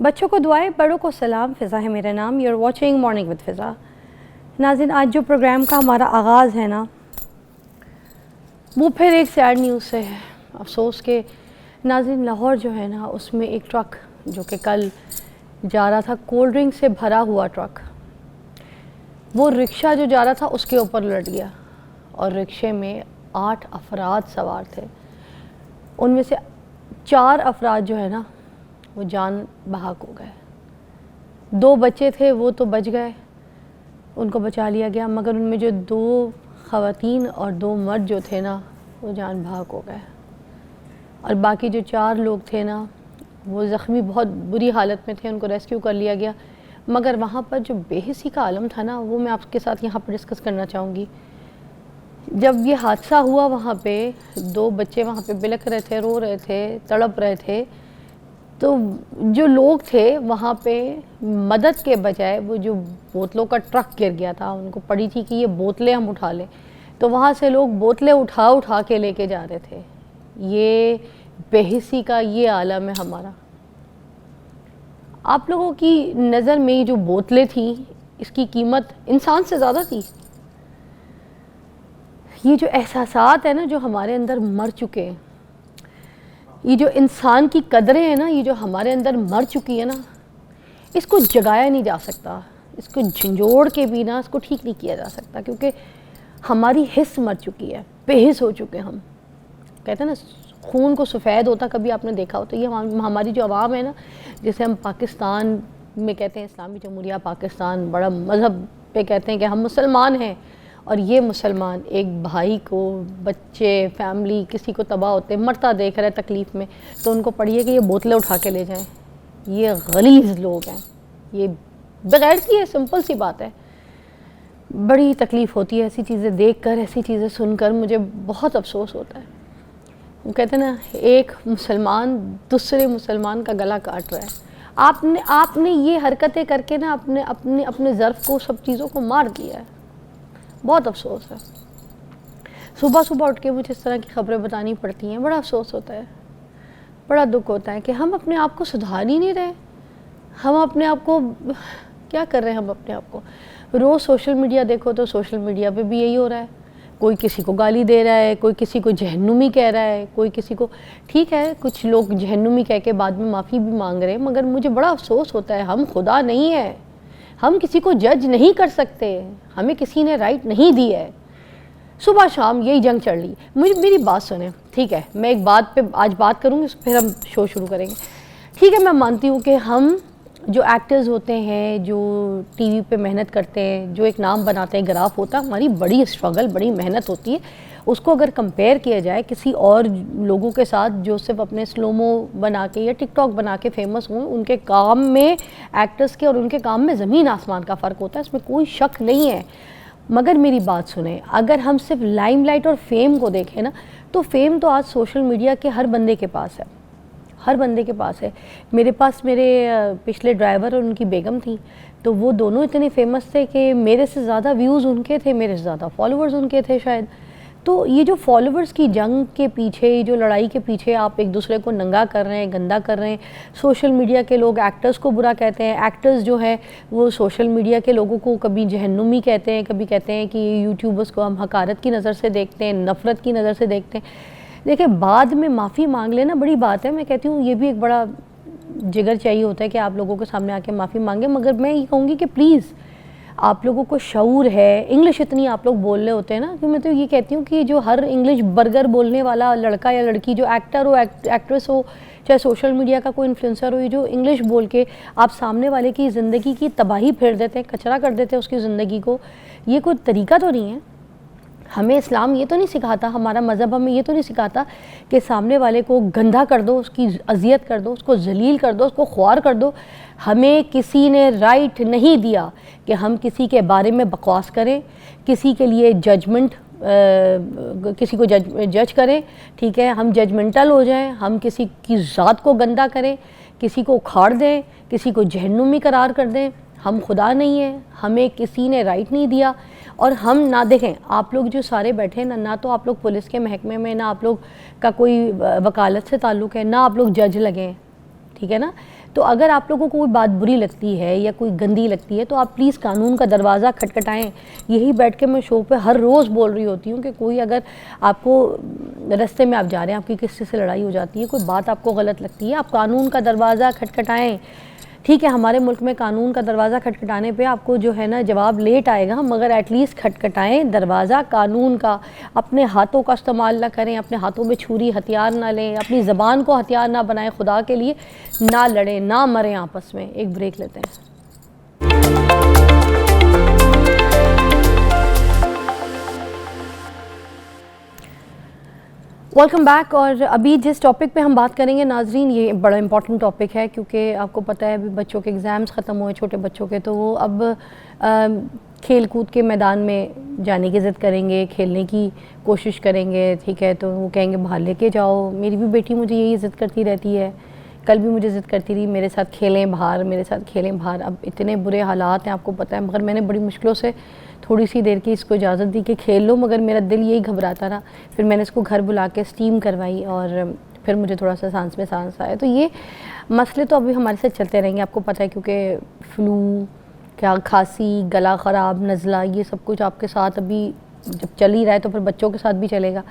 بچوں کو دعائیں، بڑوں کو سلام. فضا ہے میرا نام. You are watching Morning with Fiza. ناظرین، آج جو پروگرام کا ہمارا آغاز ہے نا، وہ پھر ایک سیڈ نیوز سے ہے. افسوس کہ ناظرین، لاہور جو ہے نا، اس میں ایک ٹرک جو کہ کل جا رہا تھا کولڈ ڈرنک سے بھرا ہوا ٹرک، وہ رکشہ جو جا رہا تھا اس کے اوپر لٹ گیا اور رکشے میں 8 افراد سوار تھے. ان میں سے 4 افراد جو ہے نا وہ جان بحق ہو گئے. 2 بچے تھے وہ تو بچ گئے، ان کو بچا لیا گیا، مگر ان میں جو 2 خواتین اور 2 مرد جو تھے نا وہ جان بحق ہو گئے. اور باقی جو 4 لوگ تھے نا وہ زخمی بہت بری حالت میں تھے. ان کو ریسکیو کر لیا گیا، مگر وہاں پر جو بے حسی کا عالم تھا نا، وہ میں آپ کے ساتھ یہاں پر ڈسکس کرنا چاہوں گی. جب یہ حادثہ ہوا وہاں پہ 2 بچے وہاں پہ بلک رہے تھے، رو رہے تھے، تڑپ رہے تھے، تو جو لوگ تھے وہاں پہ مدد کے بجائے وہ جو بوتلوں کا ٹرک گر گیا تھا، ان کو پڑی تھی کہ یہ بوتلیں ہم اٹھا لیں، تو وہاں سے لوگ بوتلیں اٹھا کے لے کے جا رہے تھے. یہ بے حسی کا یہ عالم ہے ہمارا. آپ لوگوں کی نظر میں یہ جو بوتلیں تھیں، اس کی قیمت انسان سے زیادہ تھی. یہ جو احساسات ہیں نا جو ہمارے اندر مر چکے ہیں، یہ جو انسان کی قدریں ہیں نا، یہ جو ہمارے اندر مر چکی ہے نا، اس کو جگایا نہیں جا سکتا. اس کو جھنجھوڑ کے بھی نا اس کو ٹھیک نہیں کیا جا سکتا، کیونکہ ہماری حس مر چکی ہے، بے حس ہو چکے ہم. کہتے ہیں نا خون کو سفید ہوتا، کبھی آپ نے دیکھا ہو؟ تو یہ ہماری جو عوام ہے نا، جسے ہم پاکستان میں کہتے ہیں اسلامی جمہوریہ پاکستان، بڑا مذہب پہ کہتے ہیں کہ ہم مسلمان ہیں، اور یہ مسلمان ایک بھائی کو، بچے، فیملی، کسی کو تباہ ہوتے مرتا دیکھ رہے تکلیف میں، تو ان کو پڑھیے کہ یہ بوتلیں اٹھا کے لے جائیں. یہ غلیظ لوگ ہیں، یہ بغیرتی ہے. سمپل سی بات ہے. بڑی تکلیف ہوتی ہے ایسی چیزیں دیکھ کر، ایسی چیزیں سن کر. مجھے بہت افسوس ہوتا ہے. وہ کہتے ہیں نا ایک مسلمان دوسرے مسلمان کا گلا کاٹ رہا ہے. آپ نے یہ حرکتیں کر کے نا اپنے ظرف کو، سب چیزوں کو مار دیا ہے. بہت افسوس ہے. صبح اٹھ کے مجھے اس طرح کی خبریں بتانی پڑتی ہیں. بڑا افسوس ہوتا ہے، بڑا دکھ ہوتا ہے کہ ہم اپنے آپ کو سدھار ہی نہیں رہے. ہم اپنے آپ کو کیا کر رہے ہیں؟ ہم اپنے آپ کو روز سوشل میڈیا دیکھو تو سوشل میڈیا پہ بھی یہی ہو رہا ہے. کوئی کسی کو گالی دے رہا ہے، کوئی کسی کو جہنمی کہہ رہا ہے، کوئی کسی کو، ٹھیک ہے کچھ لوگ جہنمی کہہ کے بعد میں معافی بھی مانگ رہے ہیں، مگر مجھے بڑا افسوس ہوتا ہے. ہم خدا نہیں ہے، ہم کسی کو جج نہیں کر سکتے، ہمیں کسی نے رائٹ نہیں دی ہے. صبح شام یہی جنگ چڑھ لی. میری بات سنیں، ٹھیک ہے؟ میں ایک بات پہ آج بات کروں گی، پھر ہم شو شروع کریں گے. ٹھیک ہے، میں مانتی ہوں کہ ہم جو ایکٹرز ہوتے ہیں، جو ٹی وی پہ محنت کرتے ہیں، جو ایک نام بناتے ہیں، گراف ہوتا ہے، ہماری بڑی اسٹرگل، بڑی محنت ہوتی ہے. اس کو اگر کمپیئر کیا جائے کسی اور لوگوں کے ساتھ جو صرف اپنے سلومو بنا کے یا ٹک ٹاک بنا کے فیمس ہوں، ان کے کام میں، ایکٹرز کے اور ان کے کام میں زمین آسمان کا فرق ہوتا ہے، اس میں کوئی شک نہیں ہے. مگر میری بات سنیں، اگر ہم صرف لائم لائٹ اور فیم کو دیکھیں نا، تو فیم تو آج سوشل میڈیا کے ہر بندے کے پاس ہے، ہر بندے کے پاس ہے. میرے پاس میرے پچھلے ڈرائیور اور ان کی بیگم تھیں، تو وہ دونوں اتنے فیمس تھے کہ میرے سے زیادہ ویوز ان کے تھے، میرے سے زیادہ فالوورز ان کے تھے شاید. تو یہ جو فالوورز کی جنگ کے پیچھے، یہ جو لڑائی کے پیچھے آپ ایک دوسرے کو ننگا کر رہے ہیں، گندا کر رہے ہیں. سوشل میڈیا کے لوگ ایکٹرز کو برا کہتے ہیں، ایکٹرز جو ہیں وہ سوشل میڈیا کے لوگوں کو کبھی جہنمی کہتے ہیں، کبھی کہتے ہیں کہ یوٹیوبرز کو ہم حقارت کی نظر سے دیکھتے ہیں، نفرت کی نظر سے دیکھتے ہیں. دیکھیں، بعد میں معافی مانگ لینا بڑی بات ہے. میں کہتی ہوں یہ بھی ایک بڑا جگر چاہیے ہوتا ہے کہ آپ لوگوں کے سامنے آ کے معافی مانگیں. مگر میں یہ کہوں گی کہ پلیز آپ لوگوں کو شعور ہے. انگلش اتنی آپ لوگ بول رہے ہوتے ہیں نا، کہ میں تو یہ کہتی ہوں کہ جو ہر انگلش برگر بولنے والا لڑکا یا لڑکی، جو ایکٹر ہو، ایکٹریس ہو، چاہے سوشل میڈیا کا کوئی انفلوئنسر ہو، یہ جو انگلش بول کے آپ سامنے والے کی زندگی کی تباہی پھیر دیتے ہیں، کچرا کر دیتے ہیں اس کی زندگی کو، یہ کوئی طریقہ تو نہیں ہے. ہمیں اسلام یہ تو نہیں سکھاتا، ہمارا مذہب ہمیں یہ تو نہیں سکھاتا کہ سامنے والے کو گندھا کر دو، اس کی اذیت کر دو، اس کو ذلیل کر دو، اس کو خوار کر دو. ہمیں کسی نے رائٹ نہیں دیا کہ ہم کسی کے بارے میں بکواس کریں، کسی کے لیے ججمنٹ، کسی کو جج کریں. ٹھیک ہے، ہم ججمنٹل ہو جائیں، ہم کسی کی ذات کو گندہ کریں، کسی کو اکھاڑ دیں، کسی کو جہنمی قرار کر دیں. ہم خدا نہیں ہیں، ہمیں کسی نے رائٹ نہیں دیا. اور ہم نہ دیکھیں، آپ لوگ جو سارے بیٹھے ہیں نہ تو آپ لوگ پولیس کے محکمے میں، نہ آپ لوگ کا کوئی وکالت سے تعلق ہے، نہ آپ لوگ جج لگیں. ٹھیک ہے نا؟ تو اگر آپ لوگوں کو کوئی بات بری لگتی ہے یا کوئی گندی لگتی ہے تو آپ پلیز قانون کا دروازہ کھٹکھٹائیں. یہی بیٹھ کے میں شو پہ ہر روز بول رہی ہوتی ہوں کہ کوئی اگر آپ کو رستے میں آپ جا رہے ہیں, آپ کی کسی سے لڑائی ہو جاتی ہے, کوئی بات آپ کو غلط لگتی ہے, آپ قانون کا دروازہ کھٹکھٹائیں. ٹھیک ہے ہمارے ملک میں قانون کا دروازہ کھٹکھٹانے پہ آپ کو جو ہے نا جواب لیٹ آئے گا, مگر ایٹ لیسٹ کھٹکھٹائیں دروازہ قانون کا. اپنے ہاتھوں کا استعمال نہ کریں, اپنے ہاتھوں میں چھری ہتھیار نہ لیں, اپنی زبان کو ہتھیار نہ بنائیں, خدا کے لیے نہ لڑیں, نہ مریں آپس میں. ایک بریک لیتے ہیں. Welcome back. اور ابھی جس ٹاپک پہ ہم بات کریں گے ناظرین, یہ بڑا امپورٹنٹ ٹاپک ہے کیونکہ آپ کو پتہ ہے ابھی بچوں کے ایگزامز ختم ہوئے, چھوٹے بچوں کے, تو وہ اب کھیل کود کے میدان میں جانے کی ضد کریں گے, کھیلنے کی کوشش کریں گے. ٹھیک ہے, تو وہ کہیں گے باہر لے کے جاؤ. میری بھی بیٹی مجھے یہی ضد کرتی رہتی ہے, کل بھی مجھے ضد کرتی رہی میرے ساتھ کھیلیں باہر, میرے ساتھ کھیلیں باہر. اب اتنے برے حالات ہیں آپ کو پتہ ہے, مگر میں نے بڑی مشکلوں سے تھوڑی سی دیر کی اس کو اجازت دی کہ کھیل لو, مگر میرا دل یہی گھبراتا رہا. پھر میں نے اس کو گھر بلا کے اسٹیم کروائی اور پھر مجھے تھوڑا سا سانس میں سانس آیا. تو یہ مسئلے تو ابھی ہمارے ساتھ چلتے رہیں گے, آپ کو پتہ ہے, کیونکہ فلو, کیا کھانسی, گلا خراب, نزلہ, یہ سب کچھ آپ کے ساتھ ابھی جب چل ہی رہا ہے تو پھر بچوں کے ساتھ بھی چلے گا.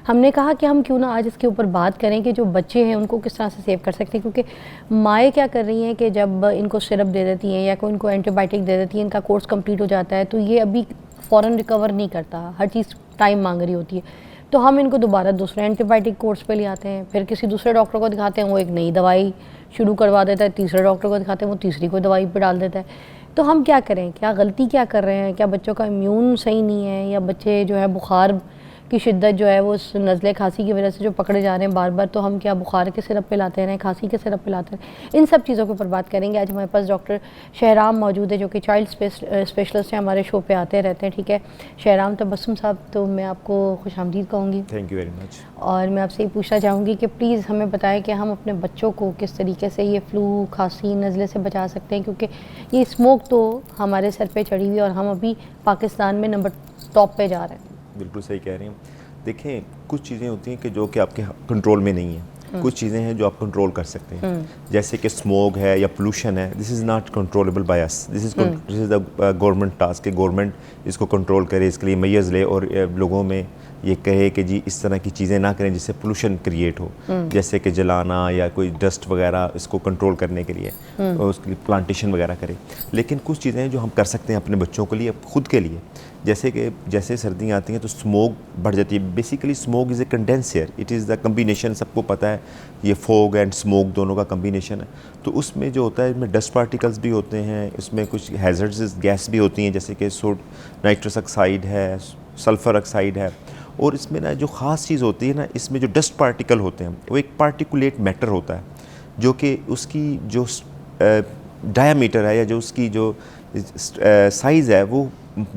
ہم نے کہا کہ ہم کیوں نہ آج اس کے اوپر بات کریں کہ جو بچے ہیں ان کو کس طرح سے سیو کر سکتے ہیں, کیونکہ مائیں کیا کر رہی ہیں کہ جب ان کو سرپ دے دیتی ہیں یا کوئی ان کو اینٹی بائیوٹک دے دیتی ہیں, ان کا کورس کمپلیٹ ہو جاتا ہے تو یہ ابھی فوراً ریکور نہیں کرتا, ہر چیز ٹائم مانگ رہی ہوتی ہے. تو ہم ان کو دوبارہ دوسرے اینٹی بائیوٹک کورس پہ لے آتے ہیں, پھر کسی دوسرے ڈاکٹر کو دکھاتے ہیں, وہ ایک نئی دوائی شروع کروا دیتا ہے, تیسرے ڈاکٹر کو دکھاتے ہیں, وہ تیسری کوئی دوائی پہ ڈال دیتا ہے. تو ہم کیا کریں, کیا غلطی کیا کر رہے ہیں, کیا بچوں کا امیون صحیح نہیں ہے, یا بچے جو ہے بخار کی شدت جو ہے وہ اس نزلے کھانسی کی وجہ سے جو پکڑے جا رہے ہیں بار بار, تو ہم کیا بخار کے سرپ پہ لاتے رہیں, کھانسی کے سرپ پہ لاتے رہیں. ان سب چیزوں کے اوپر بات کریں گے. آج ہمارے پاس ڈاکٹر شہرام موجود ہے جو کہ چائلڈ اسپیشلسٹ ہیں, ہمارے شو پہ آتے رہتے ہیں. ٹھیک ہے, شہرام تبسم صاحب, تو میں آپ کو خوش آمدید کہوں گی. Thank you very much. اور میں آپ سے یہ پوچھنا چاہوں گی کہ پلیز ہمیں بتائیں کہ ہم اپنے بچوں کو کس طریقے سے یہ فلو, کھانسی, نزلے سے بچا سکتے ہیں, کیونکہ یہ اسموک تو ہمارے سر پہ چڑھی ہوئی اور ہم ابھی پاکستان میں نمبر ٹاپ پہ جا رہے ہیں. بالکل صحیح کہہ رہی ہیں. دیکھیں, کچھ چیزیں ہوتی ہیں کہ جو کہ آپ کے کنٹرول میں نہیں ہیں, کچھ چیزیں ہیں جو آپ کنٹرول کر سکتے ہیں, جیسے کہ اسموگ ہے یا پولوشن ہے. This is not controllable by us, this is the government task کہ گورنمنٹ اس کو کنٹرول کرے, اس کے لیے میئرز لے اور لوگوں میں یہ کہے کہ جی اس طرح کی چیزیں نہ کریں جس سے پولوشن کریٹ ہو, جیسے کہ جلانا یا کوئی ڈسٹ وغیرہ, اس کو کنٹرول کرنے کے لیے اس کے لیے پلانٹیشن وغیرہ کرے. لیکن کچھ چیزیں ہیں جو ہم کر سکتے ہیں اپنے بچوں کے لیے, خود کے لیے, جیسے کہ جیسے سردیاں آتی ہیں تو اسموگ بڑھ جاتی ہے. Basically smog is a condenser, it is the combination, سب کو پتہ ہے یہ فوگ اینڈ اسموگ دونوں کا کمبینیشن ہے. تو اس میں جو ہوتا ہے, اس میں ڈسٹ پارٹیکلز بھی ہوتے ہیں, اس میں کچھ ہیزرڈز گیس بھی ہوتی ہیں, جیسے کہ نائٹرس آکسائڈ ہے, سلفر آکسائڈ ہے. اور اس میں نا جو خاص چیز ہوتی ہے نا, اس میں جو ڈسٹ پارٹیکل ہوتے ہیں وہ ایک پارٹیکولیٹ میٹر ہوتا ہے جو کہ اس کی جو ڈایا میٹر ہے یا جو اس کی جو سائز ہے وہ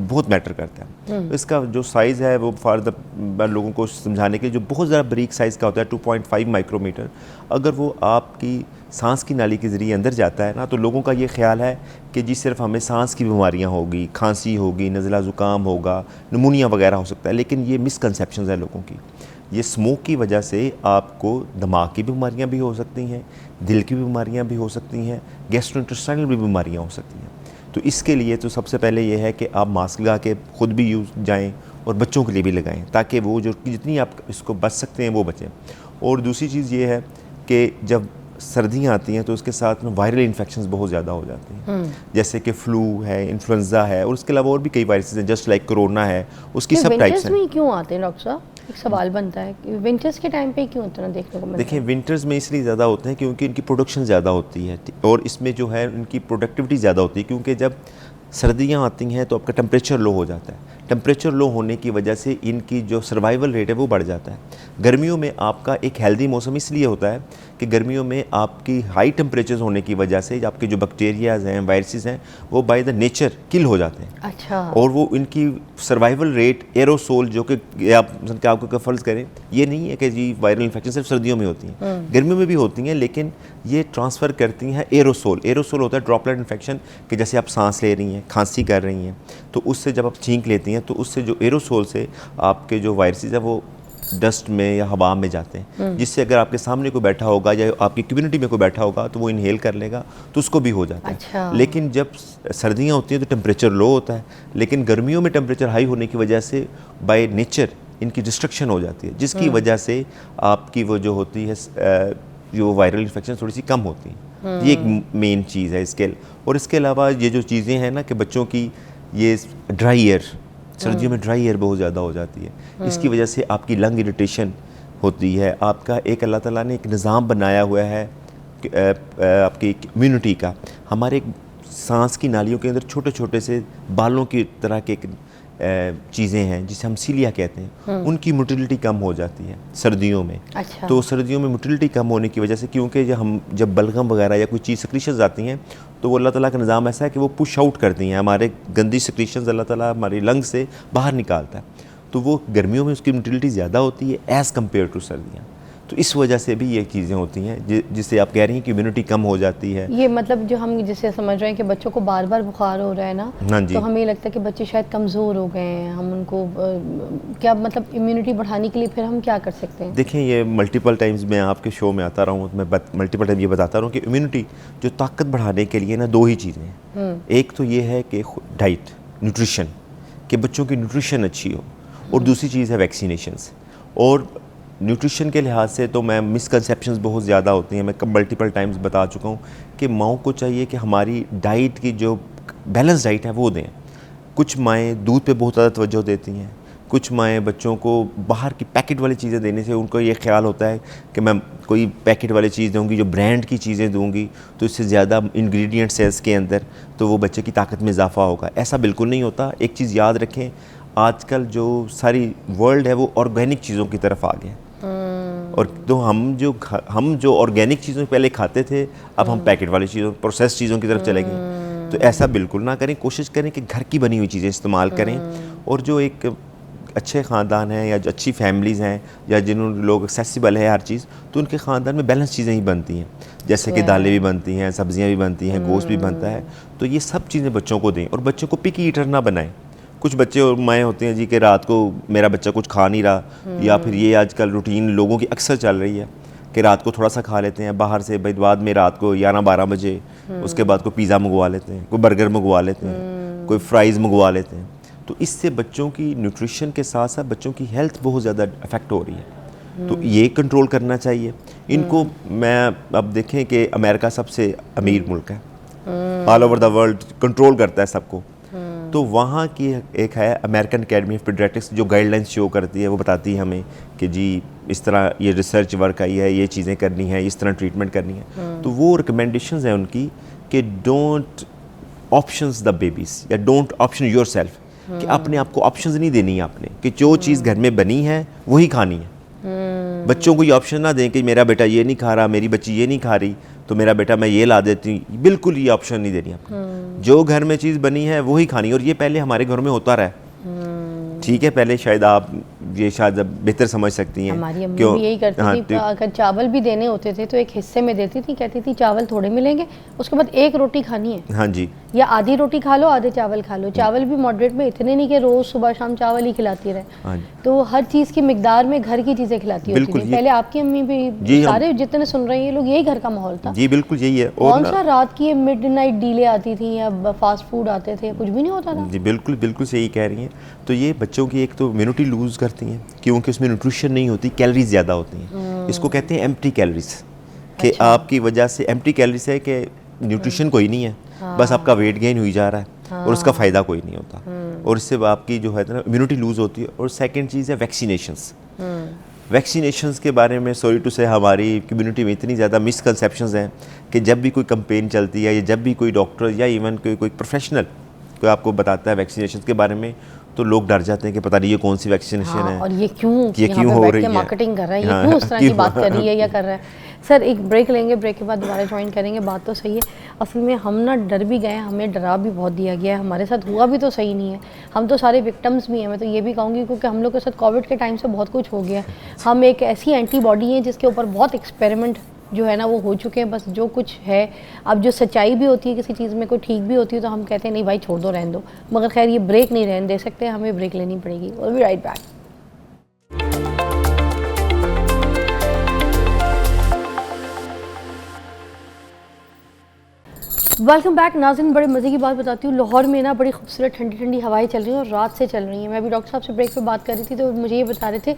بہت میٹر کرتا ہے. اس کا جو سائز ہے وہ فار دا لوگوں کو سمجھانے کے جو بہت زیادہ بریک سائز کا ہوتا ہے 2.5 مائکرو میٹر, اگر وہ آپ کی سانس کی نالی کے ذریعے اندر جاتا ہے نا, تو لوگوں کا یہ خیال ہے کہ جی صرف ہمیں سانس کی بیماریاں ہوگی, کھانسی ہوگی, نزلہ زکام ہوگا, نمونیا وغیرہ ہو سکتا ہے. لیکن یہ مسکنسیپشنز ہیں لوگوں کی. یہ اسموک کی وجہ سے آپ کو دماغ کی بیماریاں بھی ہو سکتی ہیں, دل کی بیماریاں بھی ہو سکتی ہیں, گیسٹرو انٹسٹائنل بھی بیماریاں ہو سکتی ہیں. تو اس کے لیے تو سب سے پہلے یہ ہے کہ آپ ماسک لگا کے خود بھی جائیں اور بچوں کے لیے بھی لگائیں, تاکہ وہ جو جتنی آپ اس کو بچ سکتے ہیں وہ بچیں. اور دوسری چیز یہ ہے کہ جب سردیاں آتی ہیں تو اس کے ساتھ میں وائرل انفیکشنز بہت زیادہ ہو جاتے ہیں, جیسے کہ فلو ہے, انفلوئنزا ہے, اور اس کے علاوہ اور بھی کئی وائرسز ہیں, جسٹ لائک کرونا ہے, اس کی سب ٹائپس ہیں. ونٹرز میں کیوں آتے ہیں ڈاکٹر صاحب؟ ایک سوال بنتا ہے کہ ونٹرز کے ٹائم پہ کیوں اتنا دیکھنے کو ملتا ہے؟ دیکھیں, ونٹرز میں اس لیے زیادہ ہوتے ہیں کیونکہ ان کی پروڈکشن زیادہ ہوتی ہے, اور اس میں جو ہے ان کی پروڈکٹیوٹی زیادہ ہوتی ہے, کیونکہ جب سردیاں آتی ہیں تو آپ کا ٹمپریچر لو ہو جاتا ہے. ٹمپریچر لو ہونے کی وجہ سے ان کی جو سروائیول ریٹ ہے وہ بڑھ جاتا ہے. گرمیوں میں آپ کا ایک ہیلدی موسم اس لیے ہوتا ہے کہ گرمیوں میں آپ کی ہائی ٹمپریچرز ہونے کی وجہ سے آپ کے جو بیکٹیریاز ہیں, وائرسز ہیں, وہ بائی دا نیچر کل ہو جاتے ہیں. اچھا. اور وہ ان کی سروائیول ریٹ ایروسول, جو کہ آپ کو فرض کریں, یہ نہیں ہے کہ جی وائرل انفیکشن صرف سردیوں میں ہوتی ہیں, گرمیوں میں بھی ہوتی ہیں, لیکن یہ ٹرانسفر کرتی ہیں ایروسول. ایروسول ہوتا ہے ڈراپلیٹ انفیکشن, کہ جیسے آپ سانس لے رہی ہیں, کھانسی کر رہی ہیں, تو اس سے جب آپ چھینک لیتی ہیں تو اس سے جو ایروسول سے آپ کے جو وائرسز ہیں وہ ڈسٹ میں یا ہوا میں جاتے ہیں، جس سے اگر آپ کے سامنے کوئی بیٹھا ہوگا یا آپ کی کمیونٹی میں کوئی بیٹھا ہوگا تو وہ انہیل کر لے گا تو اس کو بھی ہو جاتا ہے۔ لیکن جب سردیاں ہوتی ہیں تو ٹیمپریچر لو ہوتا ہے، لیکن گرمیوں میں ٹیمپریچر ہائی ہونے کی وجہ سے بائی نیچر ان کی ڈسٹرکشن ہو جاتی ہے، جس کی وجہ سے آپ کی وہ جو ہوتی ہے جو وائرل انفیکشن تھوڑی سی کم ہوتی ہیں۔ یہ ایک مین چیز ہے اس کے، اور اس کے علاوہ یہ جو چیزیں ہیں نا کہ بچوں کی یہ ڈرائی ایئر، سردیوں میں ڈرائی ایئر بہت زیادہ ہو جاتی ہے، اس کی وجہ سے آپ کی لنگ اریٹیشن ہوتی ہے۔ آپ کا ایک اللہ تعالیٰ نے ایک نظام بنایا ہوا ہے آپ کی امیونٹی کا، ہمارے سانس کی نالیوں کے اندر چھوٹے چھوٹے سے بالوں کی طرح کے چیزیں ہیں جسے ہم سیلیا کہتے ہیں، ان کی موٹیلٹی کم ہو جاتی ہے سردیوں میں۔ تو سردیوں میں موٹیلٹی کم ہونے کی وجہ سے، کیونکہ جب بلغم وغیرہ یا کوئی چیز سیکریشنز آتی ہیں تو وہ اللہ تعالیٰ کا نظام ایسا ہے کہ وہ پش آؤٹ کرتی ہیں، ہمارے گندی سیکریشنز اللہ تعالیٰ ہماری لنگ سے باہر نکالتا ہے، تو وہ گرمیوں میں اس کی موٹیلٹی زیادہ ہوتی ہے ایز کمپیئر ٹو سردیاں، تو اس وجہ سے بھی یہ چیزیں ہوتی ہیں جس سے آپ کہہ رہی ہیں کہ امیونٹی کم ہو جاتی ہے۔ یہ مطلب جو ہم جسے سمجھ رہے ہیں کہ بچوں کو بار بار بخار ہو رہا ہے نا، تو ہمیں یہ لگتا ہے کہ بچے شاید کمزور ہو گئے ہیں، ہم ان کو کیا مطلب امیونٹی بڑھانے کے لیے پھر ہم کیا کر سکتے ہیں؟ دیکھیں یہ ملٹیپل ٹائمز میں آپ کے شو میں آتا رہا ہوں، میں ملٹیپل ٹائم یہ بتاتا رہا ہوں کہ امیونٹی جو طاقت بڑھانے کے لیے نا دو ہی چیزیں ہیں، ایک تو یہ ہے کہ ڈائٹ، نیوٹریشن، کہ بچوں کی نیوٹریشن اچھی ہو، اور دوسری چیز ہے ویکسینیشنز۔ اور نیوٹریشن کے لحاظ سے تو میں مسکنسیپشنز بہت زیادہ ہوتی ہیں، میں ملٹیپل ٹائمز بتا چکا ہوں کہ ماؤں کو چاہیے کہ ہماری ڈائٹ کی جو بیلنس ڈائٹ ہے وہ دیں۔ کچھ مائیں دودھ پہ بہت زیادہ توجہ دیتی ہیں، کچھ مائیں بچوں کو باہر کی پیکٹ والی چیزیں دینے سے ان کو یہ خیال ہوتا ہے کہ میں کوئی پیکٹ والی چیز دوں گی، جو برانڈ کی چیزیں دوں گی تو اس سے زیادہ انگریڈینٹس ہے اس کے اندر تو وہ بچے کی طاقت میں اضافہ ہوگا۔ ایسا بالکل نہیں ہوتا۔ ایک چیز یاد رکھیں، آج کل جو ساری ورلڈ ہے وہ آرگینک چیزوں کی طرف آ گیا، اور تو ہم جو آرگینک چیزوں پہلے کھاتے تھے اب ہم پیکٹ والی چیزوں، پروسیس چیزوں کی طرف چلے گئے۔ تو ایسا بالکل نہ کریں، کوشش کریں کہ گھر کی بنی ہوئی چیزیں استعمال کریں، اور جو ایک اچھے خاندان ہیں یا جو اچھی فیملیز ہیں یا جنہوں لوگ ایکسیسیبل ہے ہر چیز، تو ان کے خاندان میں بیلنس چیزیں ہی بنتی ہیں، جیسے کہ دالیں بھی بنتی ہیں، سبزیاں بھی بنتی ہیں، گوشت بھی بنتا ہے، تو یہ سب چیزیں بچوں کو دیں، اور بچوں کو پکی ایٹر نہ بنائیں۔ کچھ بچے اور مائیں ہوتے ہیں جی کہ رات کو میرا بچہ کچھ کھا نہیں رہا، یا پھر یہ آج کل روٹین لوگوں کی اکثر چل رہی ہے کہ رات کو تھوڑا سا کھا لیتے ہیں باہر سے، بعد میں رات کو 11-12 بجے اس کے بعد کوئی پیزا منگوا لیتے ہیں، کوئی برگر منگوا لیتے ہیں، کوئی فرائز منگوا لیتے ہیں، تو اس سے بچوں کی نیوٹریشن کے ساتھ ساتھ بچوں کی ہیلتھ بہت زیادہ افیکٹ ہو رہی ہے، تو یہ کنٹرول کرنا چاہیے ان کو۔ میں اب دیکھیں کہ امریکہ سب سے امیر ملک ہے، all over the world control کرتا ہے سب کو، تو وہاں کی ایک ہے امریکن اکیڈمی آف پیڈیاٹرکس جو گائیڈ لائنس شو کرتی ہے، وہ بتاتی ہے ہمیں کہ جی اس طرح یہ ریسرچ ورک آئی ہے، یہ چیزیں کرنی ہے، اس طرح ٹریٹمنٹ کرنی ہے، تو وہ ریکمنڈیشنز ہیں ان کی کہ ڈونٹ آپشنز دا بیبیز، یا ڈونٹ آپشن یور سیلف، کہ اپنے آپ کو آپشنز نہیں دینی ہے آپ نے، کہ جو چیز گھر میں بنی ہے وہی کھانی ہے۔ بچوں کو یہ آپشن نہ دیں کہ میرا بیٹا یہ نہیں کھا رہا، میری بچی یہ نہیں کھا رہی تو میرا بیٹا میں یہ لا دیتی ہوں، بالکل یہ آپشن نہیں دینی آپ نے، جو گھر میں چیز بنی ہے وہی کھانی ہے، اور یہ پہلے ہمارے گھروں میں ہوتا رہا ہے، ٹھیک ہے، پہلے شاید آپ یہ شاید بہتر سمجھ سکتی ہیں، ہماری امی بھی یہی کرتی تھی، اگر چاول بھی دینے ہوتے تھے تو ایک حصے میں دیتی تھی، کہتی تھی چاول تھوڑے ملیں گے، اس کے بعد ایک روٹی کھانی ہے، ہاں جی، یا آدھی روٹی کھا لو آدھے چاول کھا لو، چاول بھی ماڈریٹ میں، اتنے نہیں کہ روز صبح شام چاول ہی کھلاتی رہے، تو ہر چیز کی مقدار میں گھر کی چیزیں کھلاتی ہوتی تھیں۔ پہلے آپ کی امی بھی، سارے جتنے سن رہے ہیں یہ لوگ، یہی گھر کا ماحول تھا جی، بالکل یہی ہے۔ کون سا رات کی مڈ نائٹ ڈیلے آتی تھیں یا فاسٹ فوڈ آتے تھے، کچھ بھی نہیں ہوتا تھا۔ جی بالکل بالکل صحیح کہہ رہی ہیں۔ تو یہ بچوں کی ایک تو امیونٹی لوز کرتی ہیں کیونکہ اس میں نیوٹریشن نہیں ہوتی، کیلریز زیادہ ہوتی ہیں، اس کو کہتے ہیں ایمپٹی کیلریز، کہ آپ کی وجہ سے ایمپٹی کیلریز ہے کہ نیوٹریشن کوئی نہیں ہے، بس آپ کا ویٹ گین ہوئی جا رہا ہے اور اس کا فائدہ کوئی نہیں ہوتا، اور اس سے آپ کی جو ہے نا امیونٹی لوز ہوتی ہے۔ اور سیکنڈ چیز ہے ویکسینیشنز۔ ویکسینیشنز کے بارے میں سوری ٹو سے ہماری کمیونٹی میں اتنی زیادہ مسکنسیپشنز ہیں کہ جب بھی کوئی کمپین چلتی ہے یا جب بھی کوئی ڈاکٹر یا ایون کوئی پروفیشنل کوئی آپ کو بتاتا ہے ویکسینیشنز کے بارے میں تو لوگ ڈر جاتے ہیں کہ پتہ نہیں یہ کون سی ویکسینیشن ہے، اور یہ کیوں ہو رہی ہے، مارکیٹنگ کر رہا ہے، یہ کیوں اس طرح کی بات کر رہی ہے یا کر رہا ہے۔ سر ایک بریک لیں گے، بریک کے بعد دوبارہ جوائن کریں گے۔ بات تو صحیح ہے، اصل میں ہم نا ڈر بھی گئے، ہمیں ڈرا بھی بہت دیا گیا ہے، ہمارے ساتھ ہوا بھی تو صحیح نہیں ہے، ہم تو سارے وکٹمز بھی ہیں، میں تو یہ بھی کہوں گی کیونکہ ہم لوگ کے ساتھ کووڈ کے ٹائم سے بہت کچھ ہو گیا ہے، ہم ایک ایسی اینٹی باڈی ہیں جس کے اوپر بہت ایکسپیریمنٹ جو ہے نا وہ ہو چکے ہیں، بس جو کچھ ہے اب جو سچائی بھی ہوتی ہے کسی چیز میں، کوئی ٹھیک بھی ہوتی ہے تو ہم کہتے ہیں نہیں بھائی چھوڑ دو رہنے دو، مگر خیر یہ بریک نہیں رہنے دے سکتے، ہمیں بریک لینی پڑے گی۔ we'll be right back. Welcome back ناظرین. بڑے مزے کی بات بتاتی ہوں, لاہور میں نا بڑی خوبصورت ٹھنڈی ٹھنڈی ہوائیں چل رہی ہیں اور رات سے چل رہی ہیں. میں ابھی ڈاکٹر صاحب سے بریک پہ بات کر رہی تھی تو مجھے یہ بتا رہے تھے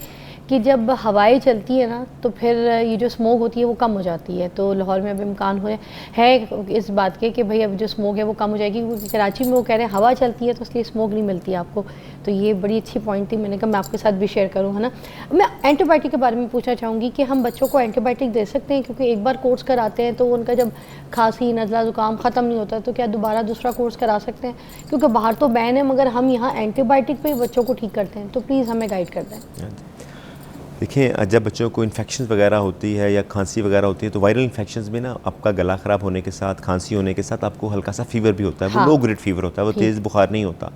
کہ جب ہوائیں چلتی ہیں نا تو پھر یہ جو اسموگ ہوتی ہے وہ کم ہو جاتی ہے. تو لاہور میں اب امکان ہے اس بات کے کہ بھائی اب جو اسموگ ہے وہ کم ہو جائے گی, کیونکہ کراچی میں وہ کہہ رہے ہیں ہوا چلتی ہے تو اس لیے اسموگ نہیں ملتی آپ کو. تو یہ بڑی اچھی پوائنٹ تھی, میں نے کہا میں آپ کے ساتھ بھی شیئر کروں, ہے نا. میں اینٹی بائیوٹک کے بارے میں پوچھنا چاہوں گی کہ ہم بچوں کو اینٹی بائیوٹک دے سکتے ہیں, کیونکہ ایک بار کورس کراتے ہیں تو ان کا جب کھانسی نزلہ زکام ختم نہیں ہوتا تو کیا دوبارہ دوسرا کورس کرا سکتے ہیں؟ کیونکہ باہر تو بین ہے مگر ہم یہاں اینٹی بائیوٹک پہ بچوں کو ٹھیک کرتے ہیں, تو پلیز ہمیں گائیڈ کر دیں. دیکھیں, جب بچوں کو انفیکشنز وغیرہ ہوتی ہے یا کھانسی وغیرہ ہوتی ہے تو وائرل انفیکشنز میں نا آپ کا گلا خراب ہونے کے ساتھ, کھانسی ہونے کے ساتھ آپ کو ہلکا سا فیور بھی ہوتا ہے. وہ لو گریڈ فیور ہوتا ہے, وہ تیز بخار نہیں ہوتا.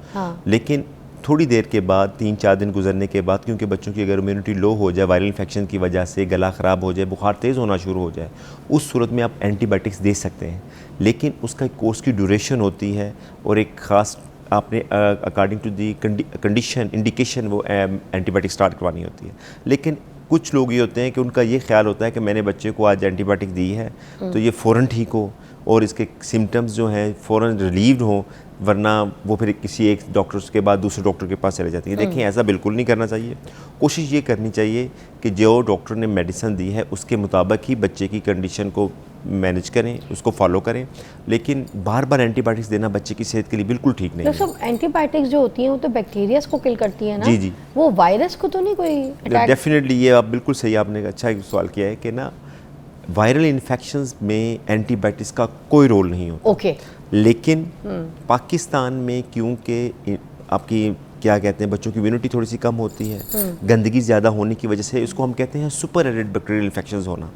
لیکن تھوڑی دیر کے بعد 3-4 دن گزرنے کے بعد, کیونکہ بچوں کی اگر امیونٹی لو ہو جائے وائرل انفیکشن کی وجہ سے, گلا خراب ہو جائے, بخار تیز ہونا شروع ہو جائے, اس صورت میں آپ اینٹی بائیوٹکس دے سکتے ہیں. لیکن اس کا ایک کورس کی ڈیوریشن ہوتی ہے اور ایک خاص آپ نے according to the condition indication وہ اینٹی بائیوٹک اسٹارٹ کروانی ہوتی ہے. لیکن کچھ لوگ یہ ہوتے ہیں کہ ان کا یہ خیال ہوتا ہے کہ میں نے بچے کو آج اینٹی بائیوٹک دی ہے تو یہ فوراً ٹھیک ہو اور اس کے سمٹمز جو ہیں فوراً ریلیوڈ ہوں, ورنہ وہ پھر کسی ایک ڈاکٹر کے بعد دوسرے ڈاکٹر کے پاس چلے جاتی ہیں. دیکھیں, ایسا بالکل نہیں کرنا چاہیے. کوشش یہ کرنی چاہیے کہ جو ڈاکٹر نے میڈیسن دی ہے اس کے مطابق ہی بچے کی کنڈیشن کو مینیج کریں, اس کو فالو کریں. لیکن بار بار اینٹی بائیوٹکس دینا بچے کی صحت کے لیے بالکل ٹھیک نہیں ہے. سب اینٹی بائیوٹکس جو ہوتی ہیں وہ تو بیکٹیریاز کو کل کرتی ہیں نا. جی جی, وہ وائرس کو تو نہیں کوئی ڈیفینیٹلی. یہ آپ بالکل صحیح, آپ نے اچھا سوال کیا ہے کہ نا وائرل انفیکشنز میں اینٹی بائیوٹکس کا کوئی رول نہیں ہوتا. اوکے. لیکن پاکستان میں کیونکہ آپ کی کیا کہتے ہیں بچوں کی امیونٹی تھوڑی سی کم ہوتی ہے, گندگی زیادہ ہونے کی وجہ سے, اس کو ہم کہتے ہیں سپر ایڈڈ بیکٹیریل انفیکشنز ہونا.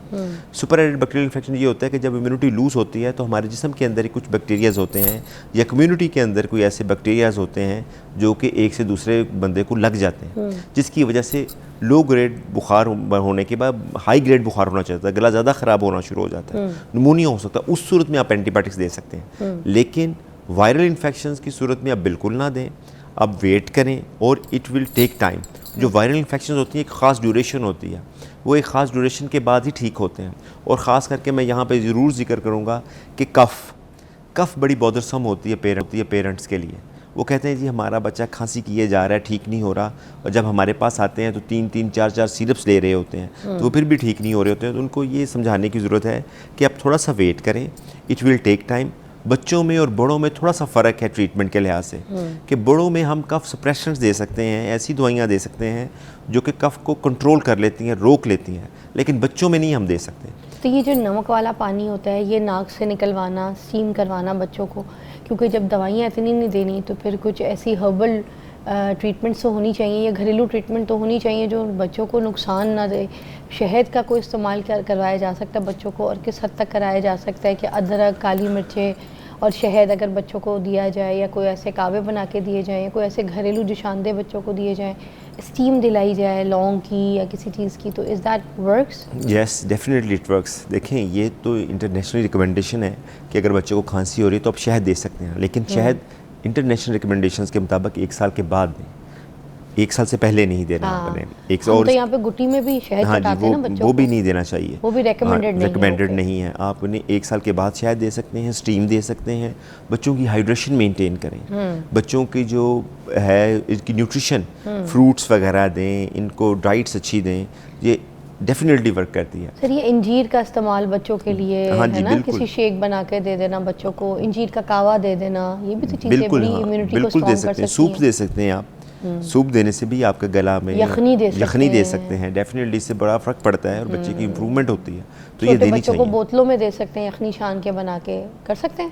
سپر ایڈڈ بیکٹیریل انفیکشن یہ ہوتا ہے کہ جب امیونٹی لوز ہوتی ہے تو ہمارے جسم کے اندر کچھ بیکٹیریاز ہوتے ہیں یا کمیونٹی کے اندر کوئی ایسے بیکٹیریاز ہوتے ہیں جو کہ ایک سے دوسرے بندے کو لگ جاتے ہیں, جس کی وجہ سے لو گریڈ بخار ہونے کے بعد ہائی گریڈ بخار ہونا چاہتا ہے, گلا زیادہ خراب ہونا شروع ہو جاتا ہے, نمونیا ہو سکتا ہے. اس صورت میں آپ اینٹی بائیوٹکس دے سکتے ہیں. لیکن وائرل انفیکشنز کی صورت میں آپ بالکل نہ دیں, آپ ویٹ کریں اور اٹ ول ٹیک ٹائم. جو وائرل انفیکشنز ہوتی ہیں ایک خاص ڈیوریشن ہوتی ہے, وہ ایک خاص ڈیوریشن کے بعد ہی ٹھیک ہوتے ہیں. اور خاص کر کے میں یہاں پہ ضرور ذکر کروں گا کہ کف بڑی بودرسم ہوتی ہے پیرنٹس کے لیے. وہ کہتے ہیں جی ہمارا بچہ کھانسی کیے جا رہا ہے, ٹھیک نہیں ہو رہا, اور جب ہمارے پاس آتے ہیں تو 3-3 4-4 سیرپس لے رہے ہوتے ہیں تو وہ پھر بھی ٹھیک نہیں ہو رہے ہوتے ہیں. تو ان کو یہ سمجھانے کی ضرورت ہے کہ آپ تھوڑا سا ویٹ کریں, اٹ ول ٹیک ٹائم. بچوں میں اور بڑوں میں تھوڑا سا فرق ہے ٹریٹمنٹ کے لحاظ سے, کہ بڑوں میں ہم کف سپریشنز دے سکتے ہیں, ایسی دوائیاں دے سکتے ہیں جو کہ کف کو کنٹرول کر لیتی ہیں, روک لیتی ہیں, لیکن بچوں میں نہیں ہم دے سکتے. تو یہ جو نمک والا پانی ہوتا ہے یہ ناک سے نکلوانا, اسٹیم کروانا بچوں کو, کیونکہ جب دوائیاں اتنی نہیں دینی تو پھر کچھ ایسی ہربل ٹریٹمنٹس تو ہونی چاہیے یا گھریلو ٹریٹمنٹ تو ہونی چاہیے جو بچوں کو نقصان نہ دے. شہد کا کوئی استعمال کروایا جا سکتا ہے بچوں کو, اور کس حد تک کرایا جا سکتا ہے کہ ادرک, کالی مرچیں اور شہد اگر بچوں کو دیا جائے, یا کوئی ایسے کعوے بنا کے دیے جائیں, یا کوئی ایسے گھریلو جوشاندے بچوں کو دیے جائیں, اسٹیم دلائی جائے لونگ کی یا کسی چیز کی, تو is that works? Yes definitely it works. دیکھیں, یہ تو انٹرنیشنل ریکمنڈیشن ہے کہ اگر بچے کو کھانسی ہو رہی ہے تو آپ شہد دے سکتے ہیں, لیکن شہد انٹرنیشنل ریکمنڈیشنز کے مطابق 1 سال کے بعد دیں, 1 سال سے پہلے نہیں دینا آپ نے. ایک اور تو یہاں پہ گٹی میں بھی شہد چٹاتے ہیں نا بچوں کو, وہ بھی نہیں دینا چاہیے, وہ بھی ریکمینڈڈ نہیں ہے. آپ انہیں 1 سال کے بعد شہد دے سکتے ہیں, اسٹیم دے سکتے ہیں. بچوں کی ہائیڈریشن مینٹین کریں, بچوں کی جو ہے اس کی نیوٹریشن, فروٹس وغیرہ دیں, ان کو ڈائٹس اچھی دیں, یہ ڈیفینیٹلی ورک کرتی ہے. سر یہ انجیر کا استعمال بچوں کے لیے ہے نا, کسی شیک بنا کے دے دینا بچوں کو, انجیر کا کعوہ دے دینا, یہ بھی تو چیزیں بڑی امیونٹی کو اسٹرانگ کر سکتی ہیں. سوپ دے سکتے ہیں آپ, سوپ دینے سے بھی آپ کے گلا میں یخنی دے سکتے ہیں. ڈیفینیٹلی اس سے بڑا فرق پڑتا ہے اور بچے کی امپرومنٹ ہوتی ہے, تو یہ دینی چاہیے. بچوں کو بوتلوں میں دے سکتے ہیں, یخنی چھان کے بنا کے کر سکتے ہیں,